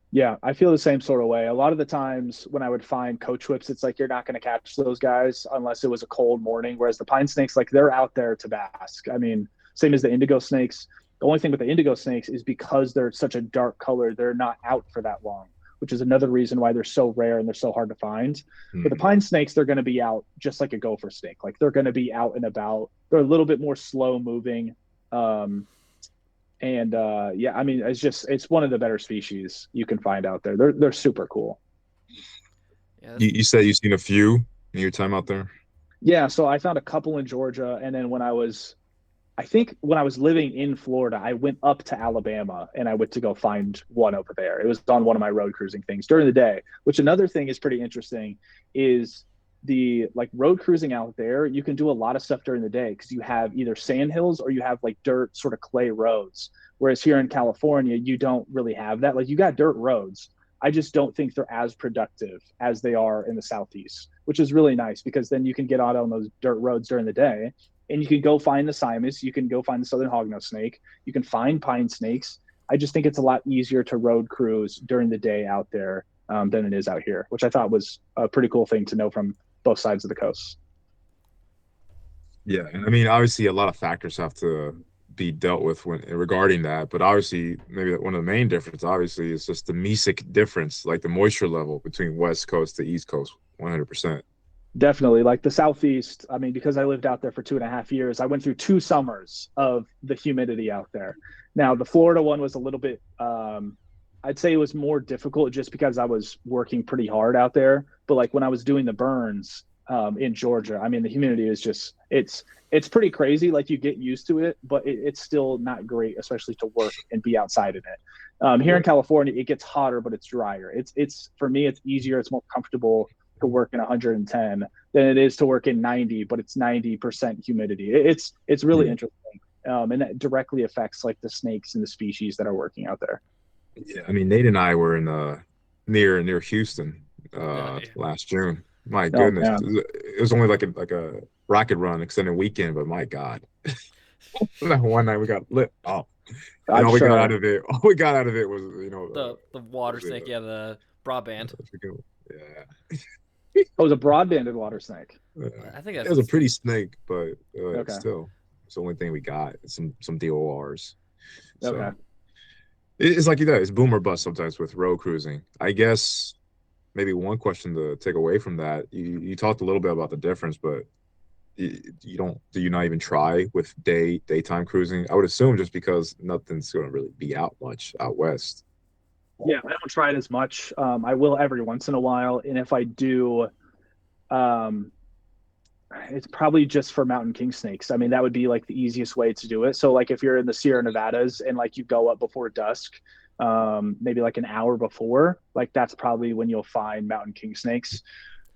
Yeah, I feel the same sort of way. A lot of the times when I would find coach whips, it's like you're not going to catch those guys unless it was a cold morning. Whereas the pine snakes, like they're out there to bask. I mean, same as the indigo snakes. The only thing with the indigo snakes is because they're such a dark color, they're not out for that long, which is another reason why they're so rare and they're so hard to find. But the Hmm. pine snakes, they're going to be out just like a gopher snake. Like they're going to be out and about. They're a little bit more slow moving. And yeah, I mean, it's one of the better species you can find out there. They're super cool. Yeah, You said you've seen a few in your time out there. Yeah, so I found a couple in Georgia, and then I think when I was living in Florida, I went up to Alabama and I went to go find one over there. It was on one of my road cruising things during the day. Which another thing is pretty interesting is the like road cruising out there. You can do a lot of stuff during the day because you have either sand hills or you have like dirt sort of clay roads. Whereas here in California, you don't really have that. Like you got dirt roads. I just don't think they're as productive as they are in the southeast, which is really nice because then you can get out on those dirt roads during the day and you can go find the Simus, you can go find the southern hognose snake, you can find pine snakes. I just think it's a lot easier to road cruise during the day out there than it is out here, which I thought was a pretty cool thing to know from both sides of the coast. Yeah, and I mean, obviously, a lot of factors have to be dealt with when regarding that. But obviously, maybe one of the main differences, obviously, is just the mesic difference, like the moisture level between West Coast to East Coast, 100%. Definitely. Like the Southeast, I mean, because I lived out there for 2.5 years, I went through 2 summers of the humidity out there. Now, the Florida one was a little bit, I'd say it was more difficult just because I was working pretty hard out there. But like when I was doing the burns in Georgia, I mean, the humidity is just, it's pretty crazy. Like you get used to it, but it's still not great, especially to work and be outside in it. Here Yeah. in California, it gets hotter, but it's drier. For me, it's easier. It's more comfortable to work in 110 than it is to work in 90, but it's 90% humidity. It's really Yeah. interesting, and that directly affects like the snakes and the species that are working out there. Yeah. I mean, Nate and I were in near Houston yeah. last June. My Oh goodness. man, It was only like a rocket run extended weekend, but my God. That one night we got lit up, and I'm all we got out sure. of it, all we got out of it was, The water was it? snake, yeah, the broadband. I forget yeah. Oh, it was a broad-banded water snake. I think It that's was the a pretty snake. snake, but Okay. still, it's the only thing we got. Some DORs. Okay. So it's like you said, it's boom or bust sometimes with road cruising. I guess maybe one question to take away from that, you talked a little bit about the difference, but you don't do you not even try with daytime cruising? I would assume just because nothing's going to really be out much out west. Yeah, I don't try it as much. I will every once in a while, and if I do, um, it's probably just for mountain king snakes. I mean, that would be like the easiest way to do it. So, like, if you're in the Sierra Nevadas and like you go up before dusk, maybe like an hour before, like that's probably when you'll find mountain king snakes.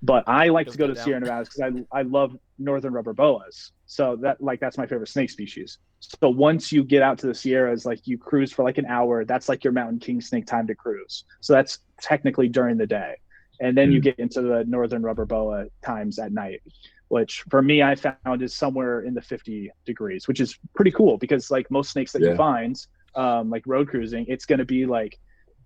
But I like Goes to go gun to down. Sierra Nevadas because I love northern rubber boas. So that's my favorite snake species. So once you get out to the Sierras, like you cruise for like an hour, that's like your mountain king snake time to cruise. So that's technically during the day. And then you Mm. get into the northern rubber boa times at night, which for me I found is somewhere in the 50 degrees, which is pretty cool because like most snakes that you Yeah. find, like road cruising, it's going to be like,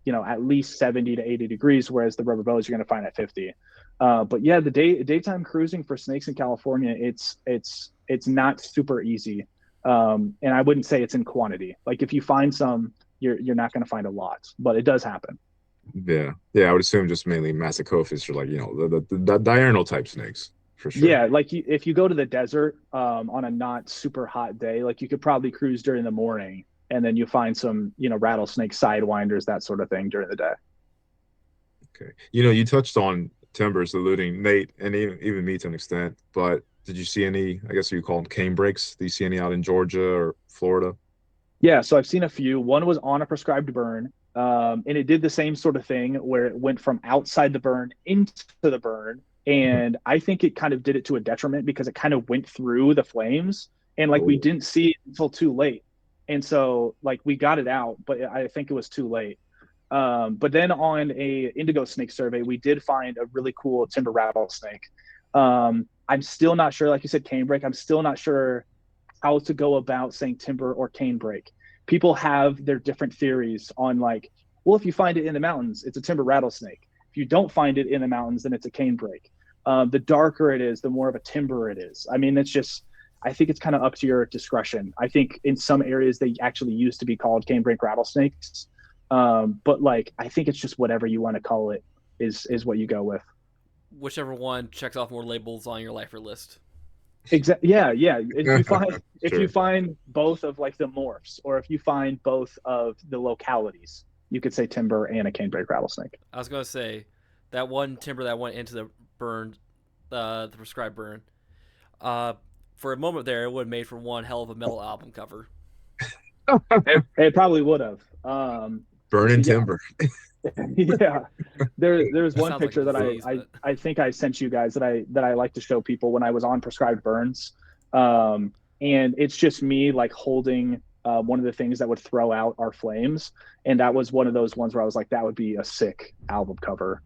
at least 70 to 80 degrees, whereas the rubber boas you're going to find at 50. But yeah, the daytime cruising for snakes in California, it's not super easy, and I wouldn't say it's in quantity. Like if you find some, you're not going to find a lot, but it does happen. Yeah. Yeah. I would assume just mainly Massicophis or like, the diurnal type snakes for sure. Yeah, like if you go to the desert on a not super hot day, like you could probably cruise during the morning, and then you find some rattlesnake sidewinders, that sort of thing during the day. Okay. You touched on timbers, alluding Nate and even me to an extent, but did you see any, I guess you call them cane breaks? Do you see any out in Georgia or Florida? Yeah, so I've seen a few. One was on a prescribed burn, and it did the same sort of thing where it went from outside the burn into the burn. And I think it kind of did it to a detriment because it kind of went through the flames, and like we Oh, didn't see it until too late. And so like we got it out, but I think it was too late. But then on a indigo snake survey, we did find a really cool timber rattlesnake. I'm still not sure, like you said, canebrake. I'm still not sure how to go about saying timber or canebrake. People have their different theories on like, well, if you find it in the mountains, it's a timber rattlesnake. If you don't find it in the mountains, then it's a canebrake. The darker it is, the more of a timber it is. I mean, it's just, I think it's kind of up to your discretion. I think in some areas they actually used to be called canebrake rattlesnakes, but like I think it's just whatever you want to call it is what you go with. Whichever one checks off more labels on your lifer list. Exactly. Yeah, yeah. If you sure. find both of like the morphs, or if you find both of the localities, you could say timber and a canebrake rattlesnake. I was gonna say that one timber that went into the burn, the prescribed burn. Uh, for a moment there, it would have made for one hell of a metal album cover. It probably would have. Burning Yeah, timber. yeah. There's That one sounds like a picture that I, disease, I but I think I sent you guys that I like to show people when I was on prescribed burns. And it's just me like holding one of the things that would throw out our flames, and that was one of those ones where I was like, that would be a sick album cover.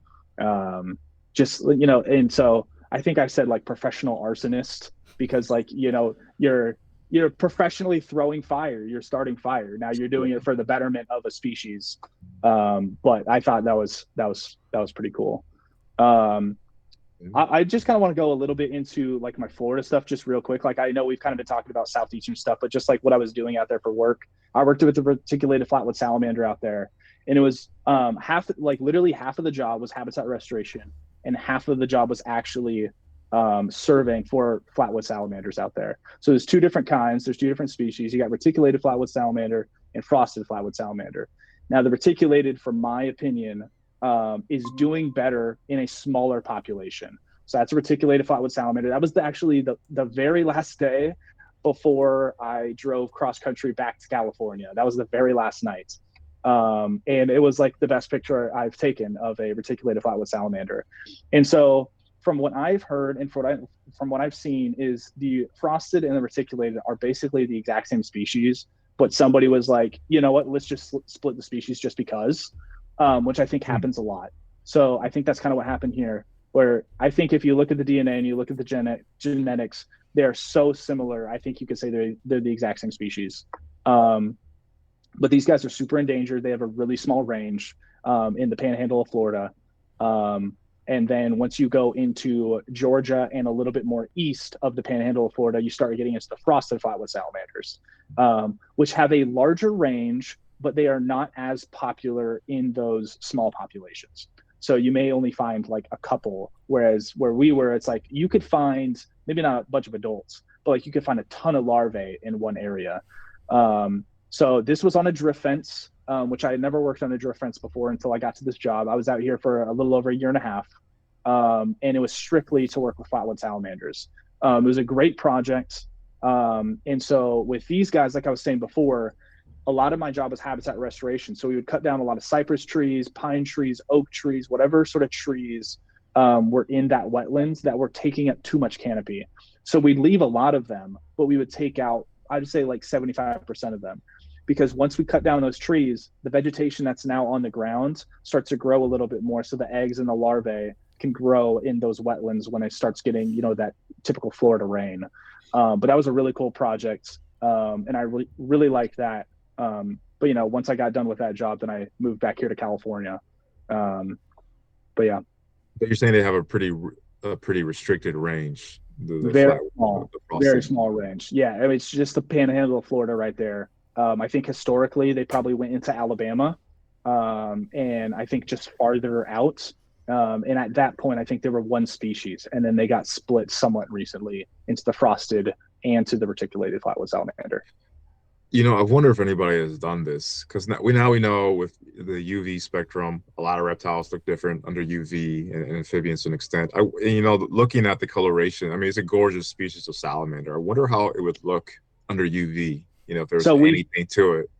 Just and so I think I said like professional arsonist because like you're professionally throwing fire, you're starting fire. Now you're doing it for the betterment of a species. But I thought that was pretty cool. Um, I just kind of want to go a little bit into like my Florida stuff just real quick. Like I know we've kind of been talking about southeastern stuff, but just like what I was doing out there for work, I worked with the reticulated flatwood salamander out there, and it was literally half of the job was habitat restoration, and half of the job was actually surveying for flatwood salamanders out there. So there's two different kinds. There's two different species. You got reticulated flatwood salamander and frosted flatwood salamander. Now the reticulated, from my opinion, is doing better in a smaller population. So that's a reticulated flatwood salamander. That was actually the very last day before I drove cross country back to California. That was the very last night. And it was like the best picture I've taken of a reticulated flatwood salamander. And so from what I've heard and from what I've seen is the frosted and the reticulated are basically the exact same species, but somebody was like, you know what, let's just split the species just because, which I think Hmm. happens a lot. So I think that's kind of what happened here. Where I think if you look at the DNA and you look at the genetics, they're so similar. I think you could say they're the exact same species. Um, but these guys are super endangered. They have a really small range in the panhandle of Florida. And then once you go into Georgia and a little bit more east of the panhandle of Florida, you start getting into the frosted flatwood salamanders, which have a larger range, but they are not as popular in those small populations. So you may only find like a couple, whereas where we were, it's like you could find maybe not a bunch of adults, but like you could find a ton of larvae in one area. So this was on a drift fence, which I had never worked on a drift fence before until I got to this job. I was out here for a little over a year and a half, and it was strictly to work with flatwood salamanders. It was a great project. And so with these guys, like I was saying before, a lot of my job was habitat restoration. So we would cut down a lot of cypress trees, pine trees, oak trees, whatever sort of trees were in that wetlands that were taking up too much canopy. So we'd leave a lot of them, but we would take out, I'd say like 75% of them. Because once we cut down those trees, the vegetation that's now on the ground starts to grow a little bit more. So the eggs and the larvae can grow in those wetlands when it starts getting, that typical Florida rain. But that was a really cool project. And I really liked that. But once I got done with that job, then I moved back here to California. But yeah. But you're saying they have a pretty restricted range. Very small range. Yeah, I mean, it's just the panhandle of Florida right there. I think historically they probably went into Alabama, and I think just farther out. And at that point, I think there were one species, and then they got split somewhat recently into the frosted and to the reticulated flatwood salamander. I wonder if anybody has done this, because now we know with the UV spectrum, a lot of reptiles look different under UV and amphibians to an extent. Looking at the coloration, I mean, it's a gorgeous species of salamander. I wonder how it would look under UV, if there's anything to it.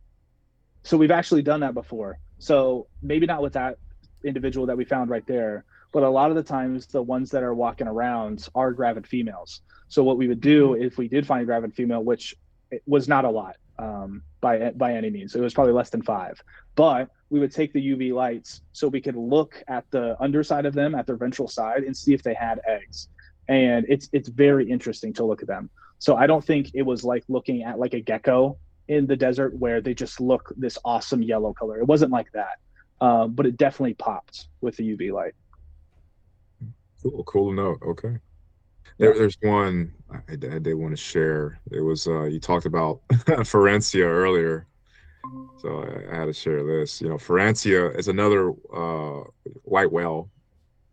So we've actually done that before. So maybe not with that individual that we found right there, but a lot of the times the ones that are walking around are gravid females. So what we would do if we did find a gravid female, which it was not a lot, by any means. It was probably less than 5. But we would take the UV lights so we could look at the underside of them, at their ventral side, and see if they had eggs. And it's very interesting to look at them. So I don't think it was like looking at like a gecko in the desert where they just look this awesome yellow color. It wasn't like that, but it definitely popped with the UV light. Cool to know. Okay. There's one I did want to share. It was you talked about Ferencia earlier, so I had to share this. Ferencia is another white whale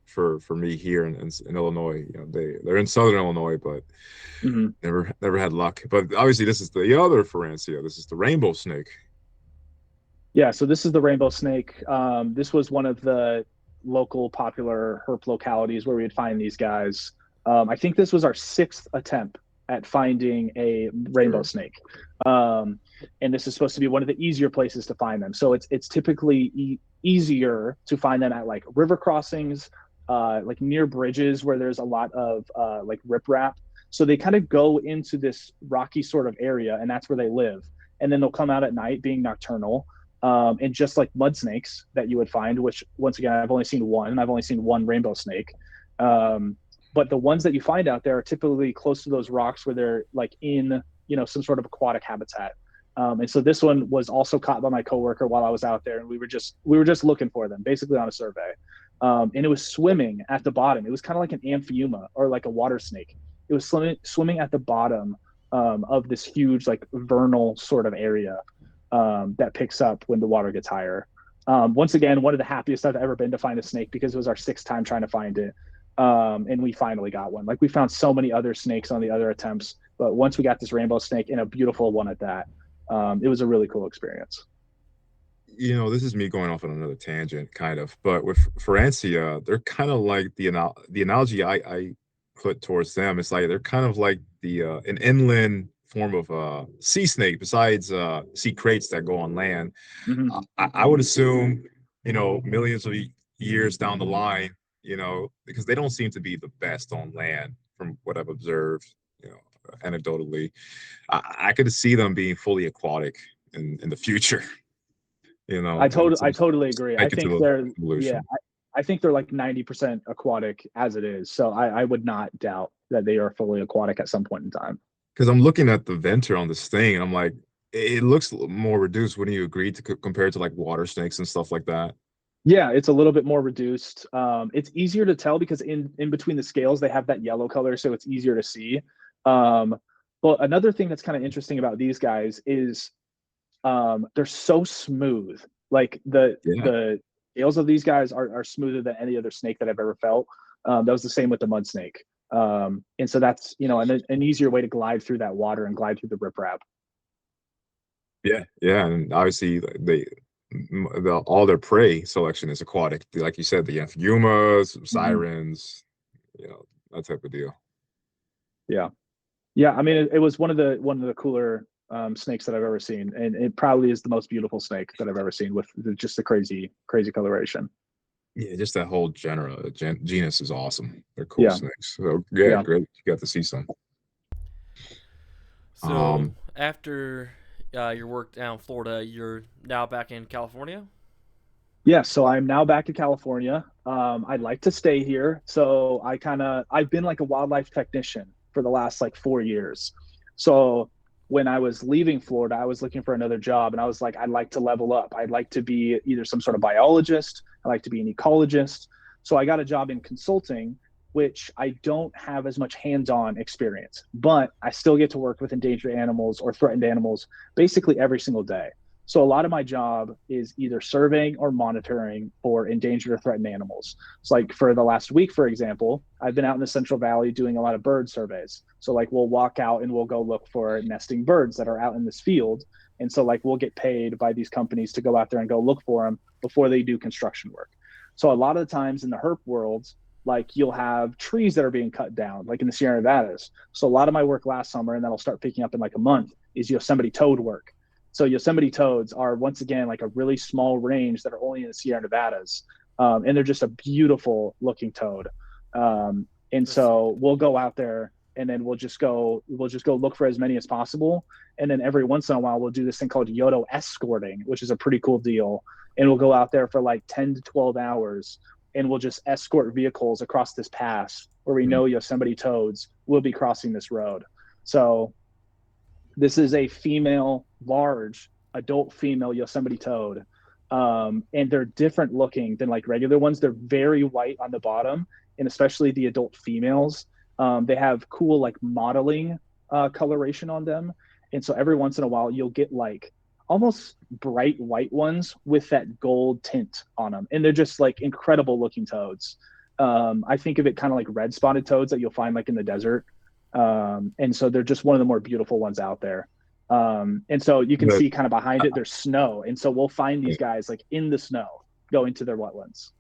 for me here in Illinois. They're in southern Illinois, but never had luck. But obviously, this is the other Ferencia. This is the rainbow snake. Yeah, so this is the rainbow snake. This was one of the local popular herp localities where we'd find these guys. I think this was our 6th attempt at finding a rainbow snake. And this is supposed to be one of the easier places to find them. So it's typically easier to find them at like river crossings, like near bridges where there's a lot of like riprap. So they kind of go into this rocky sort of area, and that's where they live. And then they'll come out at night being nocturnal. And just like mud snakes that you would find, which once again, I've only seen one rainbow snake. But the ones that you find out there are typically close to those rocks where they're like in, some sort of aquatic habitat. And so this one was also caught by my coworker while I was out there, and we were just looking for them, basically on a survey. And it was swimming at the bottom. It was kind of like an amphiuma or like a water snake. It was swimming at the bottom of this huge like vernal sort of area that picks up when the water gets higher. Once again, one of the happiest I've ever been to find a snake, because it was our 6th time trying to find it. And we finally got one. Like, we found so many other snakes on the other attempts, but once we got this rainbow snake, and a beautiful one at that, it was a really cool experience. This is me going off on another tangent, kind of, but with Ferencia, they're kind of like the analogy I put towards them. It's like they're kind of like an inland form of sea snake, besides sea kraits that go on land. I would assume, millions of years down the line, because they don't seem to be the best on land from what I've observed, anecdotally. I could see them being fully aquatic in the future. I totally agree. I think they're, yeah, I think they're like 90% aquatic as it is. So I would not doubt that they are fully aquatic at some point in time. Because I'm looking at the venter on this thing, and I'm like, it looks more reduced. Wouldn't you agree to compared to like water snakes and stuff like that? Yeah, it's a little bit more reduced. It's easier to tell because in between the scales they have that yellow color, so it's easier to see. Um, but another thing that's kind of interesting about these guys is they're so smooth. Like Yeah. the scales of these guys are smoother than any other snake that I've ever felt. That was the same with the mud snake. And so that's an easier way to glide through that water and glide through the riprap. Yeah, yeah, and obviously all their prey selection is aquatic. Like you said, the amphiumas, Mhm. sirens, that type of deal. Yeah. Yeah, I mean, it was one of the cooler snakes that I've ever seen, and it probably is the most beautiful snake that I've ever seen with just the crazy coloration. Yeah, just that whole genus is awesome. They're cool Yeah, snakes. So yeah, yeah, great. You got to see some. So Um, after your work down in Florida, you're now back in California. yeah. So I'm now back to California. I'd like to stay here, so I've been like a wildlife technician for the last like 4 years. So when I was leaving Florida, I was looking for another job, and I was like, I'd like to level up. I'd like to be either some sort of biologist. I'd like to be an ecologist. So I got a job in consulting, which I don't have as much hands-on experience, but I still get to work with endangered animals or threatened animals basically every single day. So a lot of my job is either surveying or monitoring for endangered or threatened animals. It's like for the last week, for example, I've been out in the Central Valley doing a lot of bird surveys. So like we'll walk out and we'll go look for nesting birds that are out in this field. And so like we'll get paid by these companies to go out there and go look for them before they do construction work. So a lot of the times in the herp world, like you'll have trees that are being cut down, like in the Sierra Nevadas. So a lot of my work last summer, and that'll start picking up in like a month, is Yosemite toad work. So Yosemite toads are once again like a really small range that are only in the Sierra Nevadas, and they're just a beautiful looking toad. And Let's see. so we'll go out there, and then we'll just go look for as many as possible. And then every once in a while, we'll do this thing called Yodo escorting, which is a pretty cool deal. And we'll go out there for like 10 to 12 hours, and we'll just escort vehicles across this pass where we know Yosemite toads will be crossing this road. So this is a female, large, adult female Yosemite toad. And they're different looking than like regular ones. They're very white on the bottom, and especially the adult females. They have cool like modeling coloration on them. And so every once in a while, you'll get like almost bright white ones with that gold tint on them. And they're just like incredible looking toads. I think of it kind of like red spotted toads that you'll find like in the desert. And so they're just one of the more beautiful ones out there. And so you can but see kind of behind it, there's snow. And so we'll find these guys like in the snow going to their wetlands.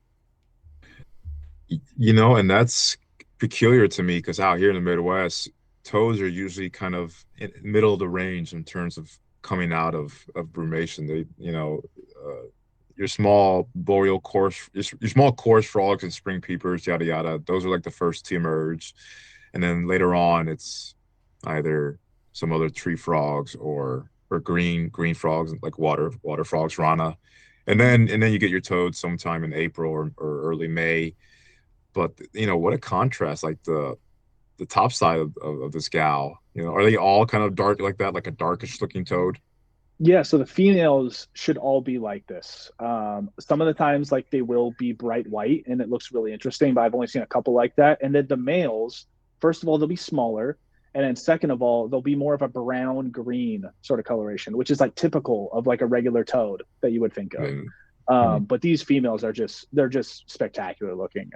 and that's peculiar to me because out here in the Midwest, toads are usually kind of in middle of the range in terms of coming out of brumation. Your small boreal coarse, your small coarse frogs and spring peepers, yada yada. Those are like the first to emerge, and then later on, it's either some other tree frogs or green frogs like water frogs, rana, and then you get your toads sometime in April or early May. But what a contrast! Like the top side of this gal, are they all kind of dark like that, like a darkish looking toad? Yeah, so the females should all be like this. Some of the times, like they will be bright white, and it looks really interesting. But I've only seen a couple like that. And then the males, first of all, they'll be smaller, and then second of all, they'll be more of a brown green sort of coloration, which is like typical of like a regular toad that you would think of. And, hmm. But these females they're just spectacular looking.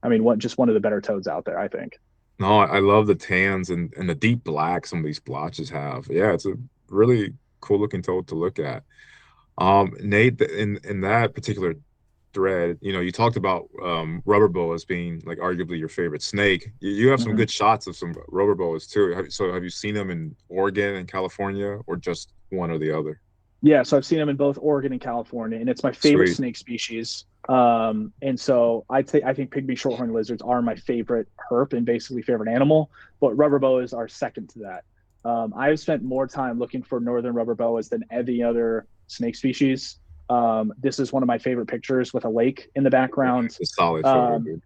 I mean, just one of the better toads out there, I think. No, I love the tans and the deep black some of these blotches have. Yeah, it's a really cool looking toad to look at. Nate, in that particular thread, you talked about rubber boas being like arguably your favorite snake. You have some Mhm. good shots of some rubber boas too. Have you seen them in Oregon and California, or just one or the other? Yeah, so I've seen them in both Oregon and California, and it's my favorite Sweet. snake species. And so I think pygmy shorthorn lizards are my favorite herp and basically favorite animal, but rubber boas are second to that. I have spent more time looking for northern rubber boas than any other snake species. This is one of my favorite pictures with a lake in the Yeah, background. it's a solid photo, Um, dude.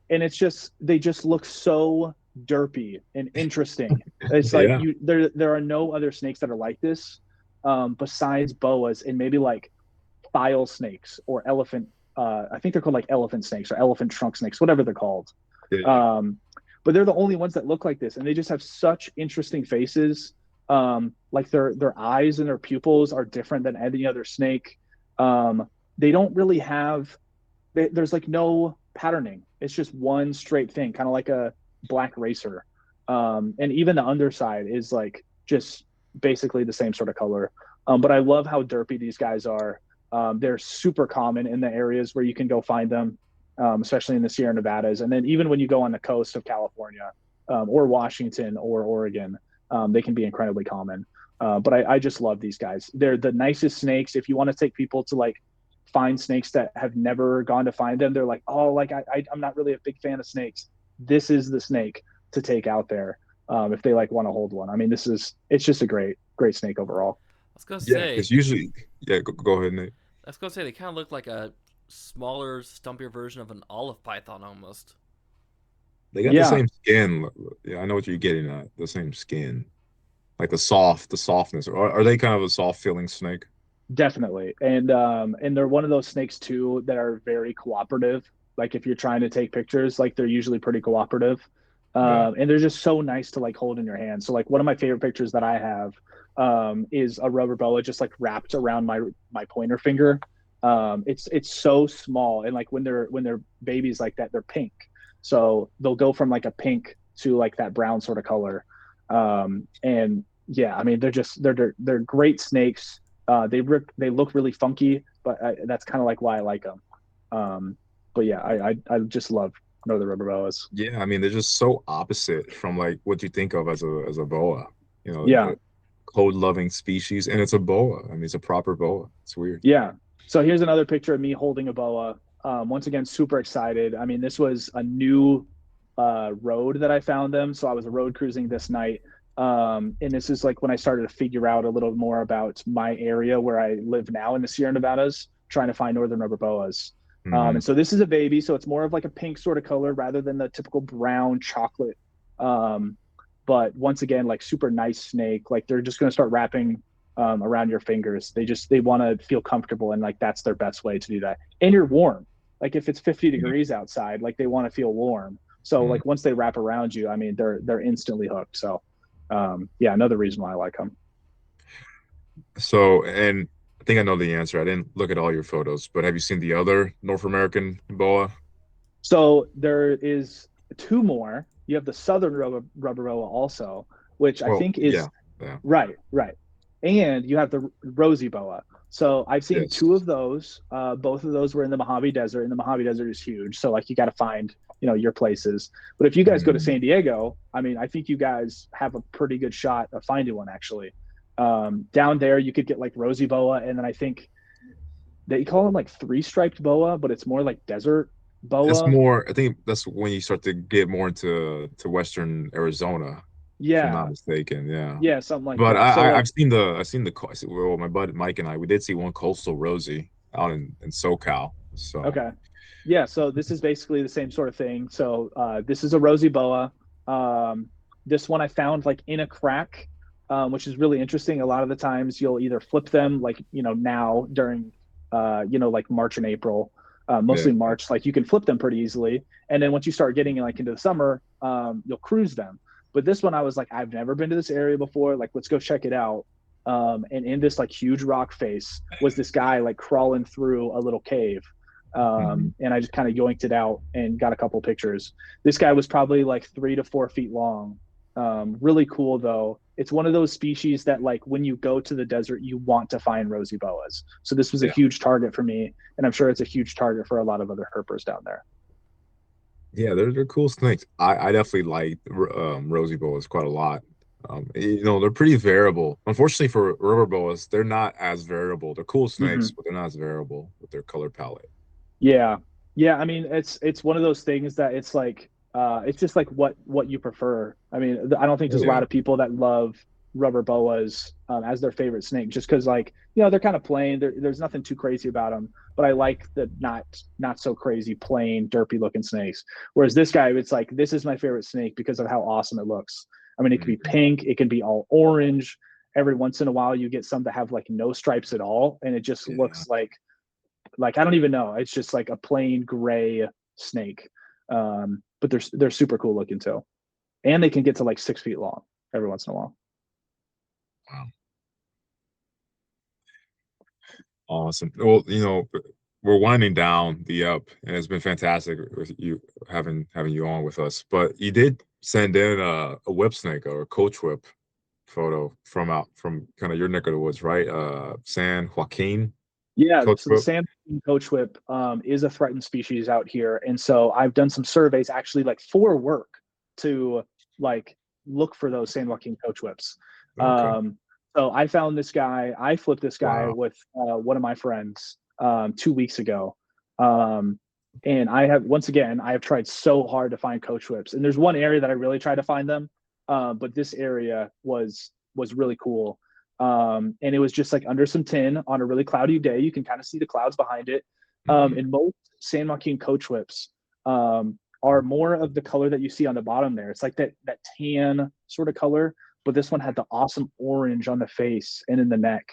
and it's just they just look so derpy and interesting. It's like Yeah, there are no other snakes that are like this, besides boas and maybe like file snakes or elephant. I think they're called like elephant snakes or elephant trunk snakes, whatever they're called. yeah, yeah. But they're the only ones that look like this, and they just have such interesting faces. Like their eyes and their pupils are different than any other snake. They don't really have there's like no patterning. It's just one straight thing, kind of like a black racer. And even the underside is like just basically the same sort of color. But I love how derpy these guys are. They're super common in the areas where you can go find them, especially in the Sierra Nevadas. And then even when you go on the coast of California, or Washington or Oregon, they can be incredibly common. But I just love these guys. They're the nicest snakes. If you want to take people to like find snakes that have never gone to find them, they're like, oh, like I'm not really a big fan of snakes. This is the snake to take out there, if they like want to hold one. I mean, it's just a great snake overall. I was gonna Yeah, say, because usually, yeah, go ahead, Nate. they kind of look like a smaller, stumpier version of an olive python almost. They got the Yeah, same skin. Yeah, I know what you're getting at. The same skin, like the softness. Are they kind of a soft feeling snake? definitely. And they're one of those snakes too that are very cooperative. Like if you're trying to take pictures, like they're usually pretty cooperative. Yeah. And they're just so nice to like hold in your hand. So like one of my favorite pictures that I have, is a rubber boa just like wrapped around my pointer finger. It's so small, and like when they're babies like that, they're pink. So they'll go from like a pink to like that brown sort of color. And yeah, I mean they're great snakes. They look really funky, but that's kind of like why I like them. But yeah, I just love Northern Rubber Boas. Yeah, I mean they're just so opposite from like what you think of as a boa. You know, Yeah, a cold-loving species, and it's a boa. I mean, it's a proper boa. It's weird. yeah. So here's another picture of me holding a boa. Once again, super excited. I mean, this was a new road that I found them. So I was road cruising this night. And this is like when I started to figure out a little more about my area where I live now in the Sierra Nevadas, trying to find Northern Rubber Boas. Hmm. And so this is a baby. So it's more of like a pink sort of color rather than the typical brown chocolate. Um, but once again, like super nice snake. Like they're just going to start wrapping around your fingers. They want to feel comfortable, and like that's their best way to do that. And you're warm. Like if it's 50 Yeah. degrees outside, like they want to feel warm. So Hmm. like once they wrap around you, I mean they're instantly hooked. So yeah, another reason why I like them. So, and I think I know the answer. I didn't look at all your photos, but have you seen the other North American boa? So there is two more. You have the southern rubber boa also, which I Oh, think is yeah, yeah, right. And you have the rosy boa. So I've seen yes. two of those. Both of those were in the Mojave Desert, and the Mojave Desert is huge. So like you got to find your places. But if you guys go to Mm. San Diego, I mean, I think you guys have a pretty good shot of finding one actually. Down there, you could get like rosy boa, and then I think they call them like three striped boa, but it's more like desert It's boa. more. I think that's when you start to get more into Western Arizona, if I'm not Yeah, mistaken. Yeah. yeah, something like But that. So like, I've seen well, my buddy Mike and I, we did see one coastal Rosie out in SoCal. So okay, yeah. So this is basically the same sort of thing. So this is a rosy boa. Um, this one I found like in a crack, which is really interesting. A lot of the times you'll either flip them like now during like March and April, yeah, mostly March. Like you can flip them pretty easily, and then once you start getting like into the summer, you'll cruise them. But this one I was like, I've never been to this area before. Like let's go check it out. And in this like huge rock face was this guy like crawling through a little cave. mhm. And I just kind of yoinked it out and got a couple pictures. This guy was probably like 3 to 4 feet long. Really cool though. It's one of those species that like when you go to the desert, you want to find rosy boas. So this was a Yeah, huge target for me, and I'm sure it's a huge target for a lot of other herpers down there. yeah, they're cool snakes. I definitely like Rosie boas quite a lot. They're pretty variable. Unfortunately for rubber boas, they're not as variable. They're cool snakes, Hmm. but they're not as variable with their color palette. Yeah, yeah. I mean, it's one of those things that it's just like what you prefer. I mean, I don't think Oh there's a lot yeah. of people that love rubber boas as their favorite snake, just because like they're kind of plain. There's nothing too crazy about them, but I like the not so crazy plain derpy looking snakes. Whereas this guy, it's like this is my favorite snake because of how awesome it looks. I mean, it can be pink, it can be all orange. Every once in a while, you get some that have like no stripes at all, and it just looks like I don't even know. It's just like a plain gray snake. But they're super cool looking too, and they can get to like 6 feet long every once in a while. Wow. Awesome. Well, we're winding down the up, and it's been fantastic with you having you on with us. But you did send in a whip snake or a coach whip photo from kind of your neck of the woods, right? San Joaquin. Yeah, Coach so the whip. San coach whip is a threatened species out here, and so I've done some surveys actually like for work to like look for those San Joaquin coach whips. Okay. So I found this guy. I flipped this guy Wow. with one of my friends 2 weeks ago, and I have tried so hard to find coach whips, and there's one area that I really try to find them, but this area was really cool. And it was just like under some tin on a really cloudy day. You can kind of see the clouds behind it. And most San Joaquin coach whips are more of the color that you see on the bottom there. It's like that tan sort of color, but this one had the awesome orange on the face and in the neck.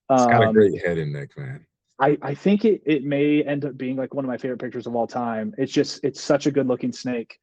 It's got a great head and neck, man. I think it may end up being like one of my favorite pictures of all time. It's such a good looking snake.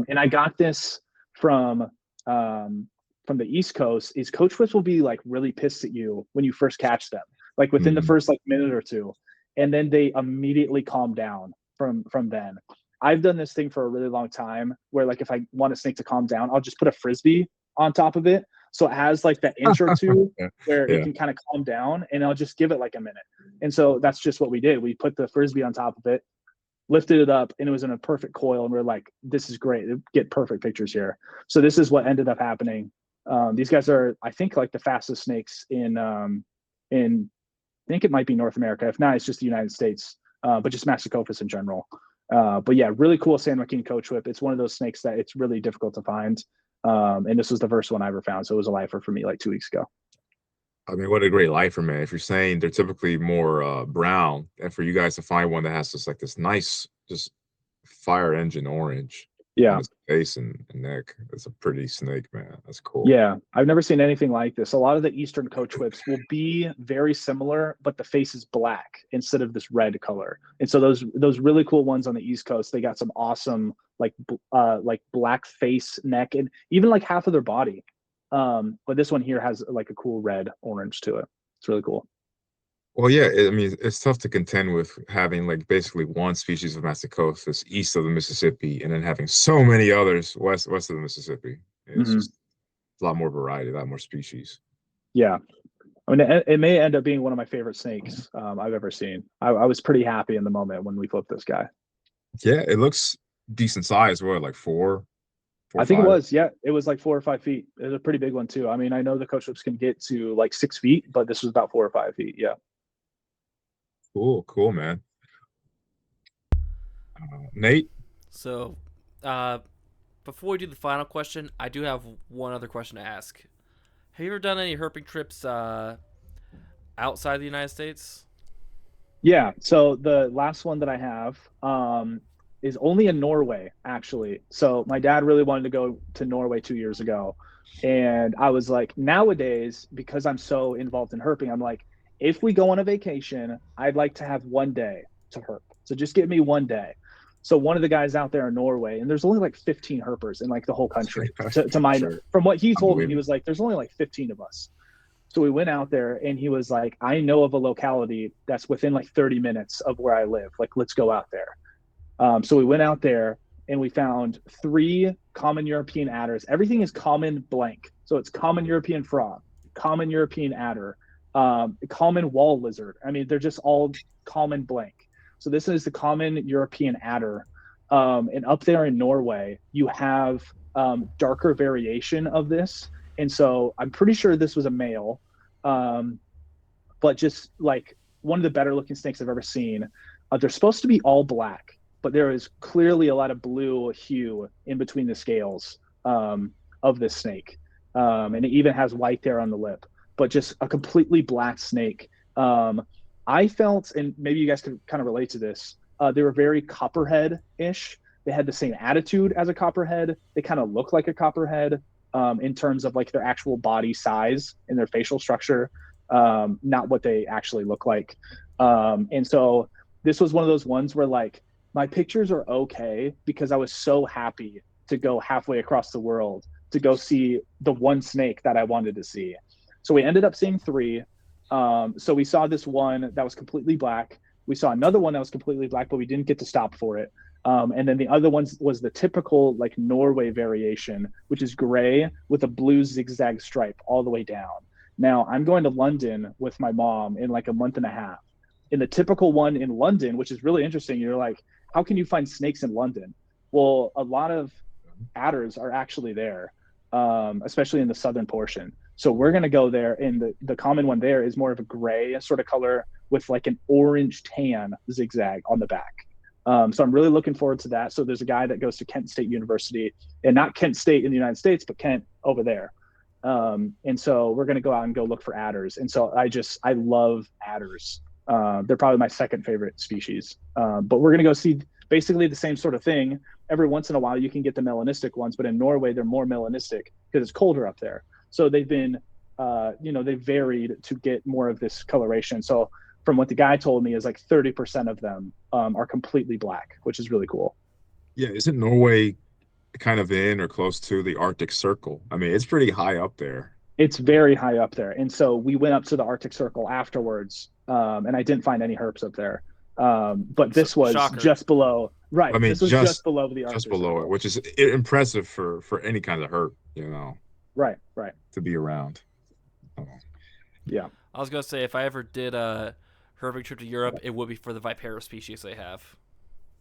And I got this from the East Coast. Is coach whips will be like really pissed at you when you first catch them, like within the first like minute or two, and then they immediately calm down from then. I've done this thing for a really long time where like if I want a snake to calm down, I'll just put a frisbee on top of it, so it has like that inch or two where it can kind of calm down, and I'll just give it like a minute. And so that's just what we did. We put the frisbee on top of it, lifted it up, and it was in a perfect coil, and we're like, this is great, get perfect pictures here. So this is what ended up happening. These guys are, I think, like the fastest snakes in I think it might be North America. If not, it's just the United States, but just Masticophis in general. But yeah, really cool San Joaquin coach whip. It's one of those snakes that it's really difficult to find. And this was the first one I ever found, so it was a lifer for me like 2 weeks ago. I mean, what a great lifer, man. If you're saying they're typically more brown, and for you guys to find one that has this nice, just fire engine orange on its face and neck, that's a pretty snake, man. That's cool. Yeah, I've never seen anything like this. A lot of the Eastern coach whips will be very similar, but the face is black instead of this red color. And so those really cool ones on the East Coast, they got some awesome like black face, neck, and even like half of their body. But this one here has like a cool red orange to it. It's really cool. Well, yeah, I mean, it's tough to contend with having like basically one species of Masticophis east of the Mississippi and then having so many others west of the Mississippi. It's just a lot more variety, a lot more species. Yeah. I mean, it may end up being one of my favorite snakes I've ever seen. I was pretty happy in the moment when we flipped this guy. Yeah, it looks decent size. What, like four? I think it was. Yeah, it was like 4 or 5 feet. It was a pretty big one too. I mean, I know the coach whips can get to like 6 feet, but this was about 4 or 5 feet. Yeah. Cool, man. Nate? So, before we do the final question, I do have one other question to ask. Have you ever done any herping trips outside the United States? Yeah. So the last one that I have is only in Norway, actually. So my dad really wanted to go to Norway 2 years ago. And I was like, nowadays, because I'm so involved in herping, I'm like, if we go on a vacation, I'd like to have 1 day to herp. So just give me 1 day. So one of the guys out there in Norway, and there's only like 15 herpers in like the whole country. To my, from what he told me, he was like, there's only like 15 of us. So we went out there, and he was like, I know of a locality that's within like 30 minutes of where I live. Like, let's go out there. So we went out there, and we found 3 common European adders. Everything is common blank. So it's common European frog, common European adder, common wall lizard. I mean, they're just all common blank. So this is the common European adder. And up there in Norway, you have darker variation of this. And so I'm pretty sure this was a male, but just like one of the better looking snakes I've ever seen. They're supposed to be all black, but there is clearly a lot of blue hue in between the scales of this snake. and it even has white there on the lip, but just a completely black snake. I felt, and maybe you guys could kind of relate to this. They were very copperhead-ish. They had the same attitude as a copperhead. They kind of look like a copperhead in terms of like their actual body size and their facial structure, not what they actually look like. And so this was one of those ones where like my pictures are okay because I was so happy to go halfway across the world to go see the one snake that I wanted to see. So we ended up seeing three. So we saw this one that was completely black. We saw another one that was completely black, but we didn't get to stop for it. And then the other one was the typical like Norway variation, which is gray with a blue zigzag stripe all the way down. Now I'm going to London with my mom in like a month and a half. In the typical one in London, which is really interesting, you're like, how can you find snakes in London? Well, a lot of adders are actually there, especially in the southern portion. So we're going to go there, and the common one there is more of a gray sort of color with like an orange tan zigzag on the back. So I'm really looking forward to that. So there's a guy that goes to Kent State University, and not Kent State in the United States, but Kent over there. And so we're going to go out and go look for adders. And so I love adders. They're probably my second favorite species. But we're going to go see basically the same sort of thing. Every once in a while, you can get the melanistic ones, but in Norway, they're more melanistic because it's colder up there. So they've been, they've varied to get more of this coloration. So from what the guy told me is like 30% of them are completely black, which is really cool. Yeah, isn't Norway kind of in or close to the Arctic Circle? I mean, it's pretty high up there. It's very high up there. And so we went up to the Arctic Circle afterwards, and I didn't find any herps up there. But this was Shocker. just below. Right. I mean, this was just below the Arctic just below Circle. it, which is impressive for any kind of herp, Right. to be around. Oh. Yeah. I was gonna say if I ever did a herping trip to Europe, it would be for the vipera species they have.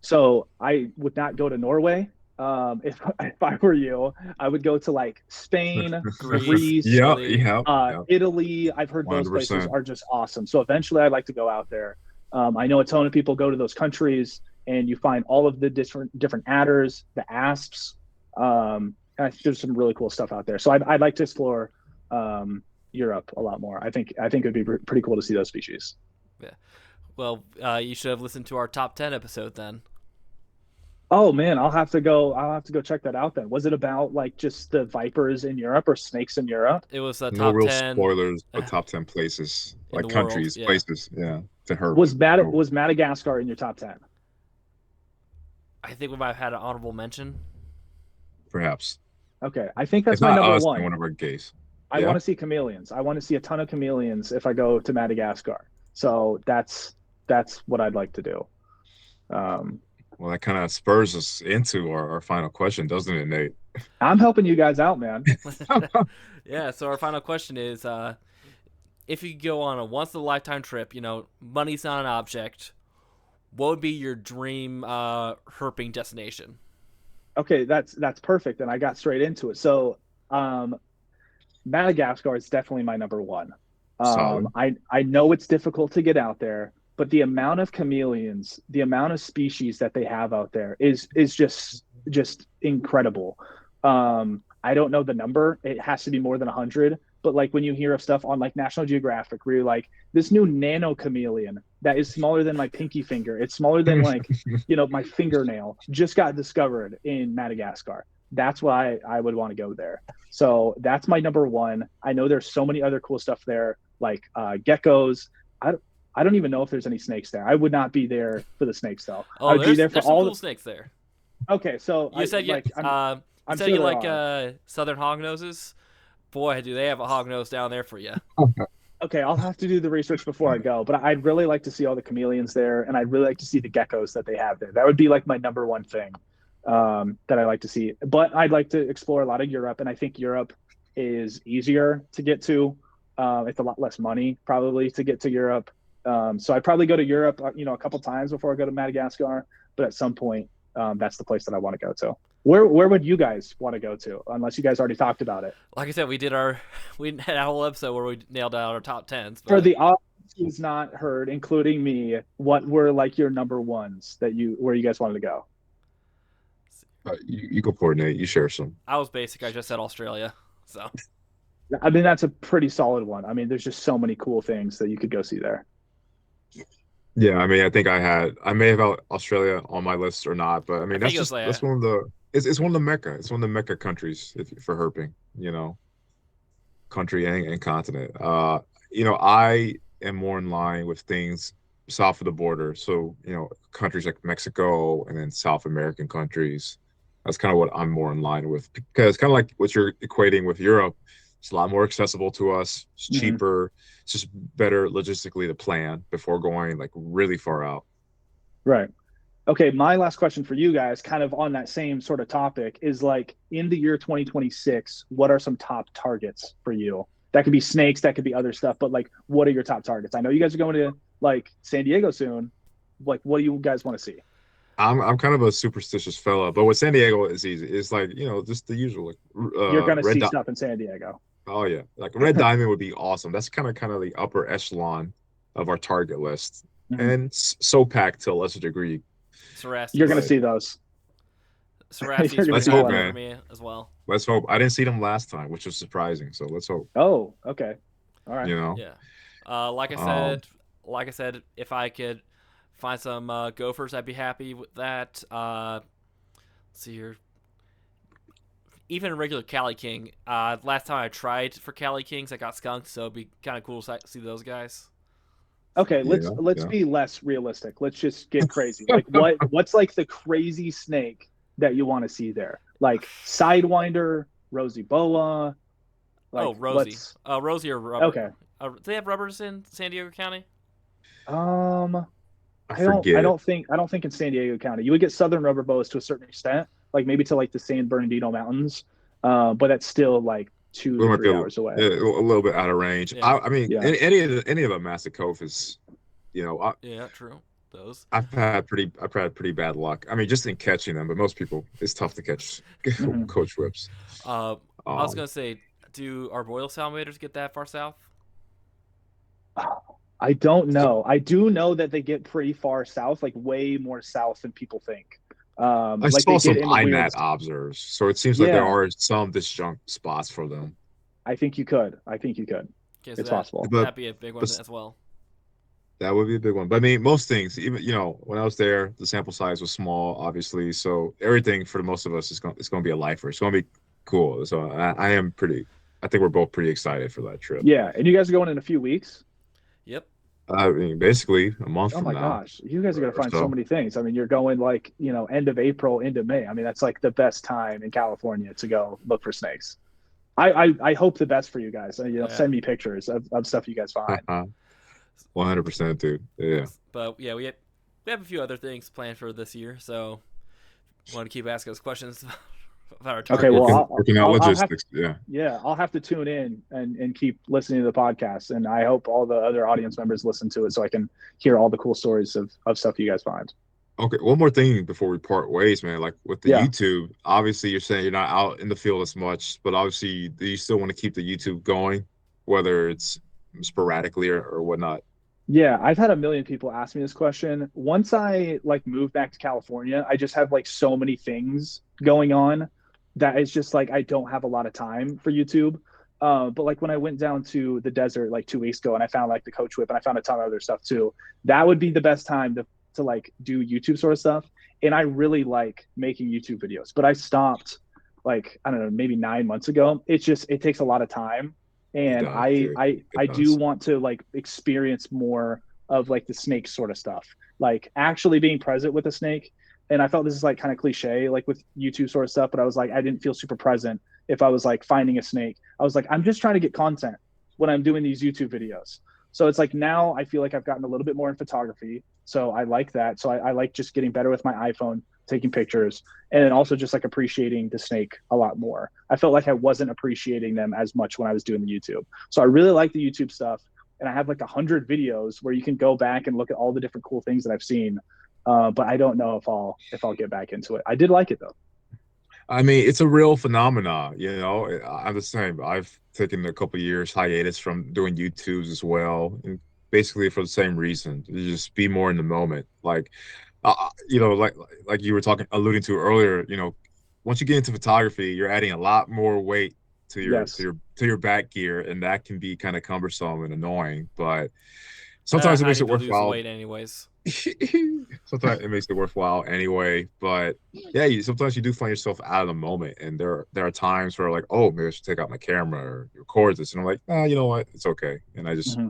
So I would not go to Norway. If I were you, I would go to like Spain, Greece, Italy. I've heard those 100%. places are just awesome. So eventually I'd like to go out there. I know a ton of people go to those countries and you find all of the different adders, the asps. There's some really cool stuff out there. So I'd like to explore Europe a lot more. I think it'd be pretty cool to see those species. Yeah. Well, you should have listened to our top 10 episode then. Oh man, I'll have to go check that out then. Was it about like just the vipers in Europe or snakes in Europe? It was the No top real 10 spoilers, but top 10 places, like countries, world, yeah. places, to herp. Was Madagascar in your top 10? I think we might have had an honorable mention. Perhaps. Okay, I think that's It's my not number us, one. one of our gays. I want to see chameleons. I want to see a ton of chameleons if I go to Madagascar. So that's what I'd like to do. Well, that kind of spurs us into our final question, doesn't it, Nate? I'm helping you guys out, man. Yeah, so our final question is, if you could go on a once-in-a-lifetime trip, money's not an object, what would be your dream herping destination? Okay, that's perfect. And I got straight into it. So Madagascar is definitely my number one. I know it's difficult to get out there, but the amount of chameleons, the amount of species that they have out there is just incredible. I don't know the number. It has to be more than 100. But like when you hear of stuff on like National Geographic, where you're like, this new nano chameleon that is smaller than my pinky finger, it's smaller than like, my fingernail, just got discovered in Madagascar. That's why I would want to go there. So that's my number one. I know there's so many other cool stuff there, like geckos. I don't even know if there's any snakes there. I would not be there for the snakes though. Oh, I would be there for there's some all cool snakes there. Okay, so you said you sure you like southern hognoses. Boy, do they have a hognose down there for you. Okay, I'll have to do the research before I go, but I'd really like to see all the chameleons there, and I'd really like to see the geckos that they have there. That would be like my number one thing that I like to see. But I'd like to explore a lot of Europe, and I think Europe is easier to get to. It's a lot less money probably to get to Europe. So I'd probably go to Europe, a couple times before I go to Madagascar. But at some point, that's the place that I want to go to. Where would you guys want to go to? Unless you guys already talked about it. Like I said, we had a whole episode where we nailed out our top 10s. But... For the audience who's not heard, including me, what were like your number ones where you guys wanted to go? You go for it, Nate. You share some. I was basic. I just said Australia. So. I mean, that's a pretty solid one. I mean, there's just so many cool things that you could go see there. Yeah, I mean, I think I may have Australia on my list or not, but I I mean, think it was like that's one of the it's one of the Mecca. It's one of the Mecca countries for herping, country and continent. I am more in line with things south of the border. So, countries like Mexico and then South American countries. That's kind of what I'm more in line with because kind of like what you're equating with Europe, it's a lot more accessible to us. It's Mhm. cheaper. It's just better logistically to plan before going like really far out. Right. Okay, my last question for you guys, kind of on that same sort of topic, is like in the year 2026, what are some top targets for you? That could be snakes, that could be other stuff, but like, what are your top targets? I know you guys are going to like San Diego soon. Like, what do you guys want to see? I'm kind of a superstitious fella, but with San Diego is easy. It's like, just the usual like You're going to red see dot. stuff in San Diego. Oh yeah, like red diamond would be awesome. That's kind of the upper echelon of our target list, Mhm. and so packed to a lesser degree. You're going to Serassies. But see those. You're Serassies going to pretty let's see high hope, up there plenty. for man. me as well. Let's hope. I didn't see them last time, which was surprising. So let's hope. Oh, okay. All right. You know. Yeah. Uh, like I Um, said, like I said, if I could find some gophers, I'd be happy with that. Let's see here. Even a regular Cali King. Last time I tried for Cali Kings, I got skunked, so it'd be kind of cool to see those guys. Okay, So let's yeah. be less realistic. Let's just get crazy. Like what's like the crazy snake that you want to see there? Like Sidewinder, Rosy Boa, like oh, Rosie. what's Rosie or rubber. okay. Do they have rubbers in San Diego County? Um I I forget. don't think in San Diego County. You would get southern rubber boas to a certain extent, like maybe to like the San Bernardino Mountains. But that's still like two We to might be three hours away. a little bit out of range. Yeah. I mean, Yeah. any of the Massive Cove is, you know, Yeah, true. Those. I've had pretty bad luck. I mean, just in catching them, but most people it's tough to catch Hmm. coach whips. Uh, I was Um, gonna say, do our Royal Salamanders get that far south? I don't so know. I do know that they get pretty far south, like way more south than people think. I Like they saw get some in weird. IMAT observers, so it seems like there Yeah, are some disjunct spots for them. I think you could. I think you could. Okay, so It's possible. But that'd be a big one but as well. that would be a big one. But I mean, most things, even when I was there, the sample size was small, obviously. So everything for most of us is going to be a lifer. It's going to be cool. So I am pretty. I think we're both pretty excited for that trip. Yeah, and you guys are going in a few weeks. Yep. I mean, basically a month Oh from my now gosh, you guys are gonna or find so so. many things. I mean, you're going like end of April into May. I mean, that's like the best time in California to go look for snakes. I hope the best for you guys. Yeah. Send me pictures of stuff you guys find. 100%, dude. Yeah. But yeah, we have a few other things planned for this year, so want to keep asking us questions about our Okay, well, targets. Working out I'll have logistics. Yeah. yeah, I'll have to tune in and keep listening to the podcast, and I hope all the other audience members listen to it so I can hear all the cool stories of stuff you guys find. Okay, one more thing before we part ways, man. Like with the Yeah, YouTube, obviously you're saying you're not out in the field as much, but obviously do you still want to keep the YouTube going, whether it's sporadically or whatnot? yeah, I've had a million people ask me this question. Once I like moved back to California, I just have like so many things going on that it's just like I don't have a lot of time for YouTube. But like when I went down to the desert like 2 weeks ago and I found like the coach whip and I found a ton of other stuff too, that would be the best time to like do YouTube sort of stuff. And I really like making YouTube videos, but I stopped like I don't know, maybe 9 months ago. It's just it takes a lot of time It and does, dude. It I do does. want to like experience more of like the snake sort of stuff, like actually being present with a snake. And I felt this is like kind of cliche, like with YouTube sort of stuff, but I was like, I didn't feel super present if I was like finding a snake. I was like, I'm just trying to get content when I'm doing these YouTube videos. So it's like now I feel like I've gotten a little bit more in photography. So I like that. So I like just getting better with my iPhone, taking pictures, and then also just like appreciating the snake a lot more. I felt like I wasn't appreciating them as much when I was doing the YouTube. So I really like the YouTube stuff. And I have like 100 videos where you can go back and look at all the different cool things that I've seen. But I don't know if I'll get back into it. I did like it though. I mean, it's a real phenomenon, you know. I'm the same. I've taken a couple years hiatus from doing YouTubes as well, and basically for the same reason, to just be more in the moment. Like, like you were talking, alluding to earlier, once you get into photography, you're adding a lot more weight to Yes. your back gear, and that can be kind of cumbersome and annoying. But Uh, sometimes it how makes do it you lose the worthwhile. weight anyways? Sometimes it makes it worthwhile anyway. But yeah, sometimes you do find yourself out of the moment, and there are times where like, oh, maybe I should take out my camera or record this, and I'm like, you know what, it's okay, and I just Hmm.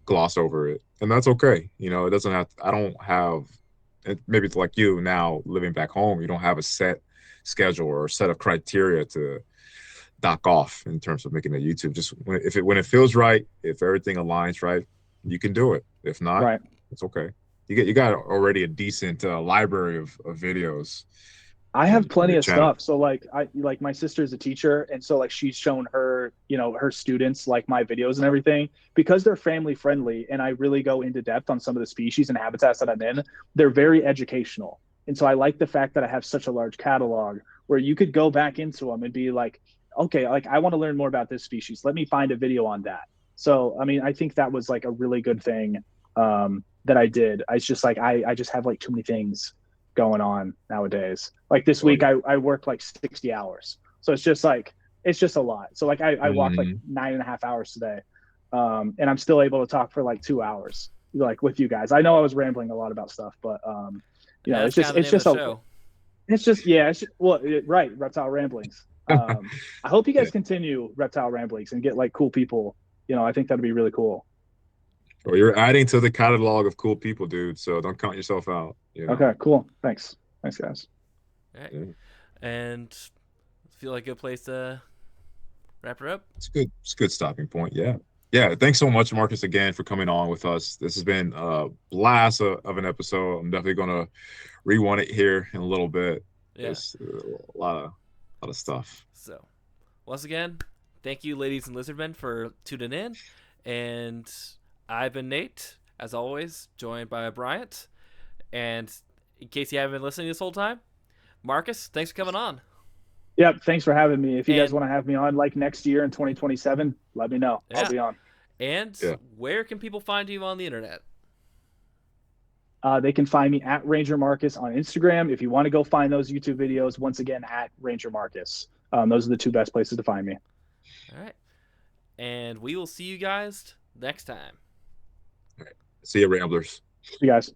gloss over it, and that's okay. You know, it doesn't have. I don't have. Maybe it's like you now living back home. You don't have a set schedule or a set of criteria to dock off in terms of making a YouTube. Just when it feels right, if everything aligns right, you can do it. If not, Right. it's okay. You got already a decent library of videos I in have plenty your of channel. stuff. So like like my sister's a teacher, and so like she's shown her, her students like my videos and everything because they're family friendly and I really go into depth on some of the species and habitats that I'm in. They're very educational. And so I like the fact that I have such a large catalog where you could go back into them and be like, okay, like I want to learn more about this species. Let me find a video on that. So I mean, I think that was like a really good thing that I did. I just like I just have like too many things going on nowadays. Like this Oh week, yeah. I worked like 60 hours. So it's just like, it's just a lot. So like I walked like Mhm. 9.5 hours today. And I'm still able to talk for like 2 hours, like with you guys. I know I was rambling a lot about stuff, but That's kind of the name of the show. yeah, right. Reptile Ramblings. I hope you Yeah. guys continue Reptile Ramblings and get like cool people. I think that'd be really cool. Well, you're adding to the catalog of cool people, dude. So don't count yourself out. You know. Okay, cool. Thanks guys. All right. Yeah. And feel like a good place to wrap her up. It's good. It's a good stopping point. Yeah. Yeah. Thanks so much, Marcus, again for coming on with us. This has been a blast of an episode. I'm definitely gonna rewind it here in a little bit. Yeah. It's a lot of stuff. So, once again, thank you, ladies and lizardmen, for tuning in. And I've been Nate, as always, joined by Bryant. And in case you haven't been listening this whole time, Marcus, thanks for coming on. Yep. Thanks for having me. If you guys And want to have me on like next year in 2027, let me know. I'll yeah. be on. And Yeah. where can people find you on the internet? They can find me at Ranger Marcus on Instagram. If you want to go find those YouTube videos, once again, at Ranger Marcus. Those are the two best places to find me. All right. And we will see you guys next time. All right. See you, Ramblers. You guys.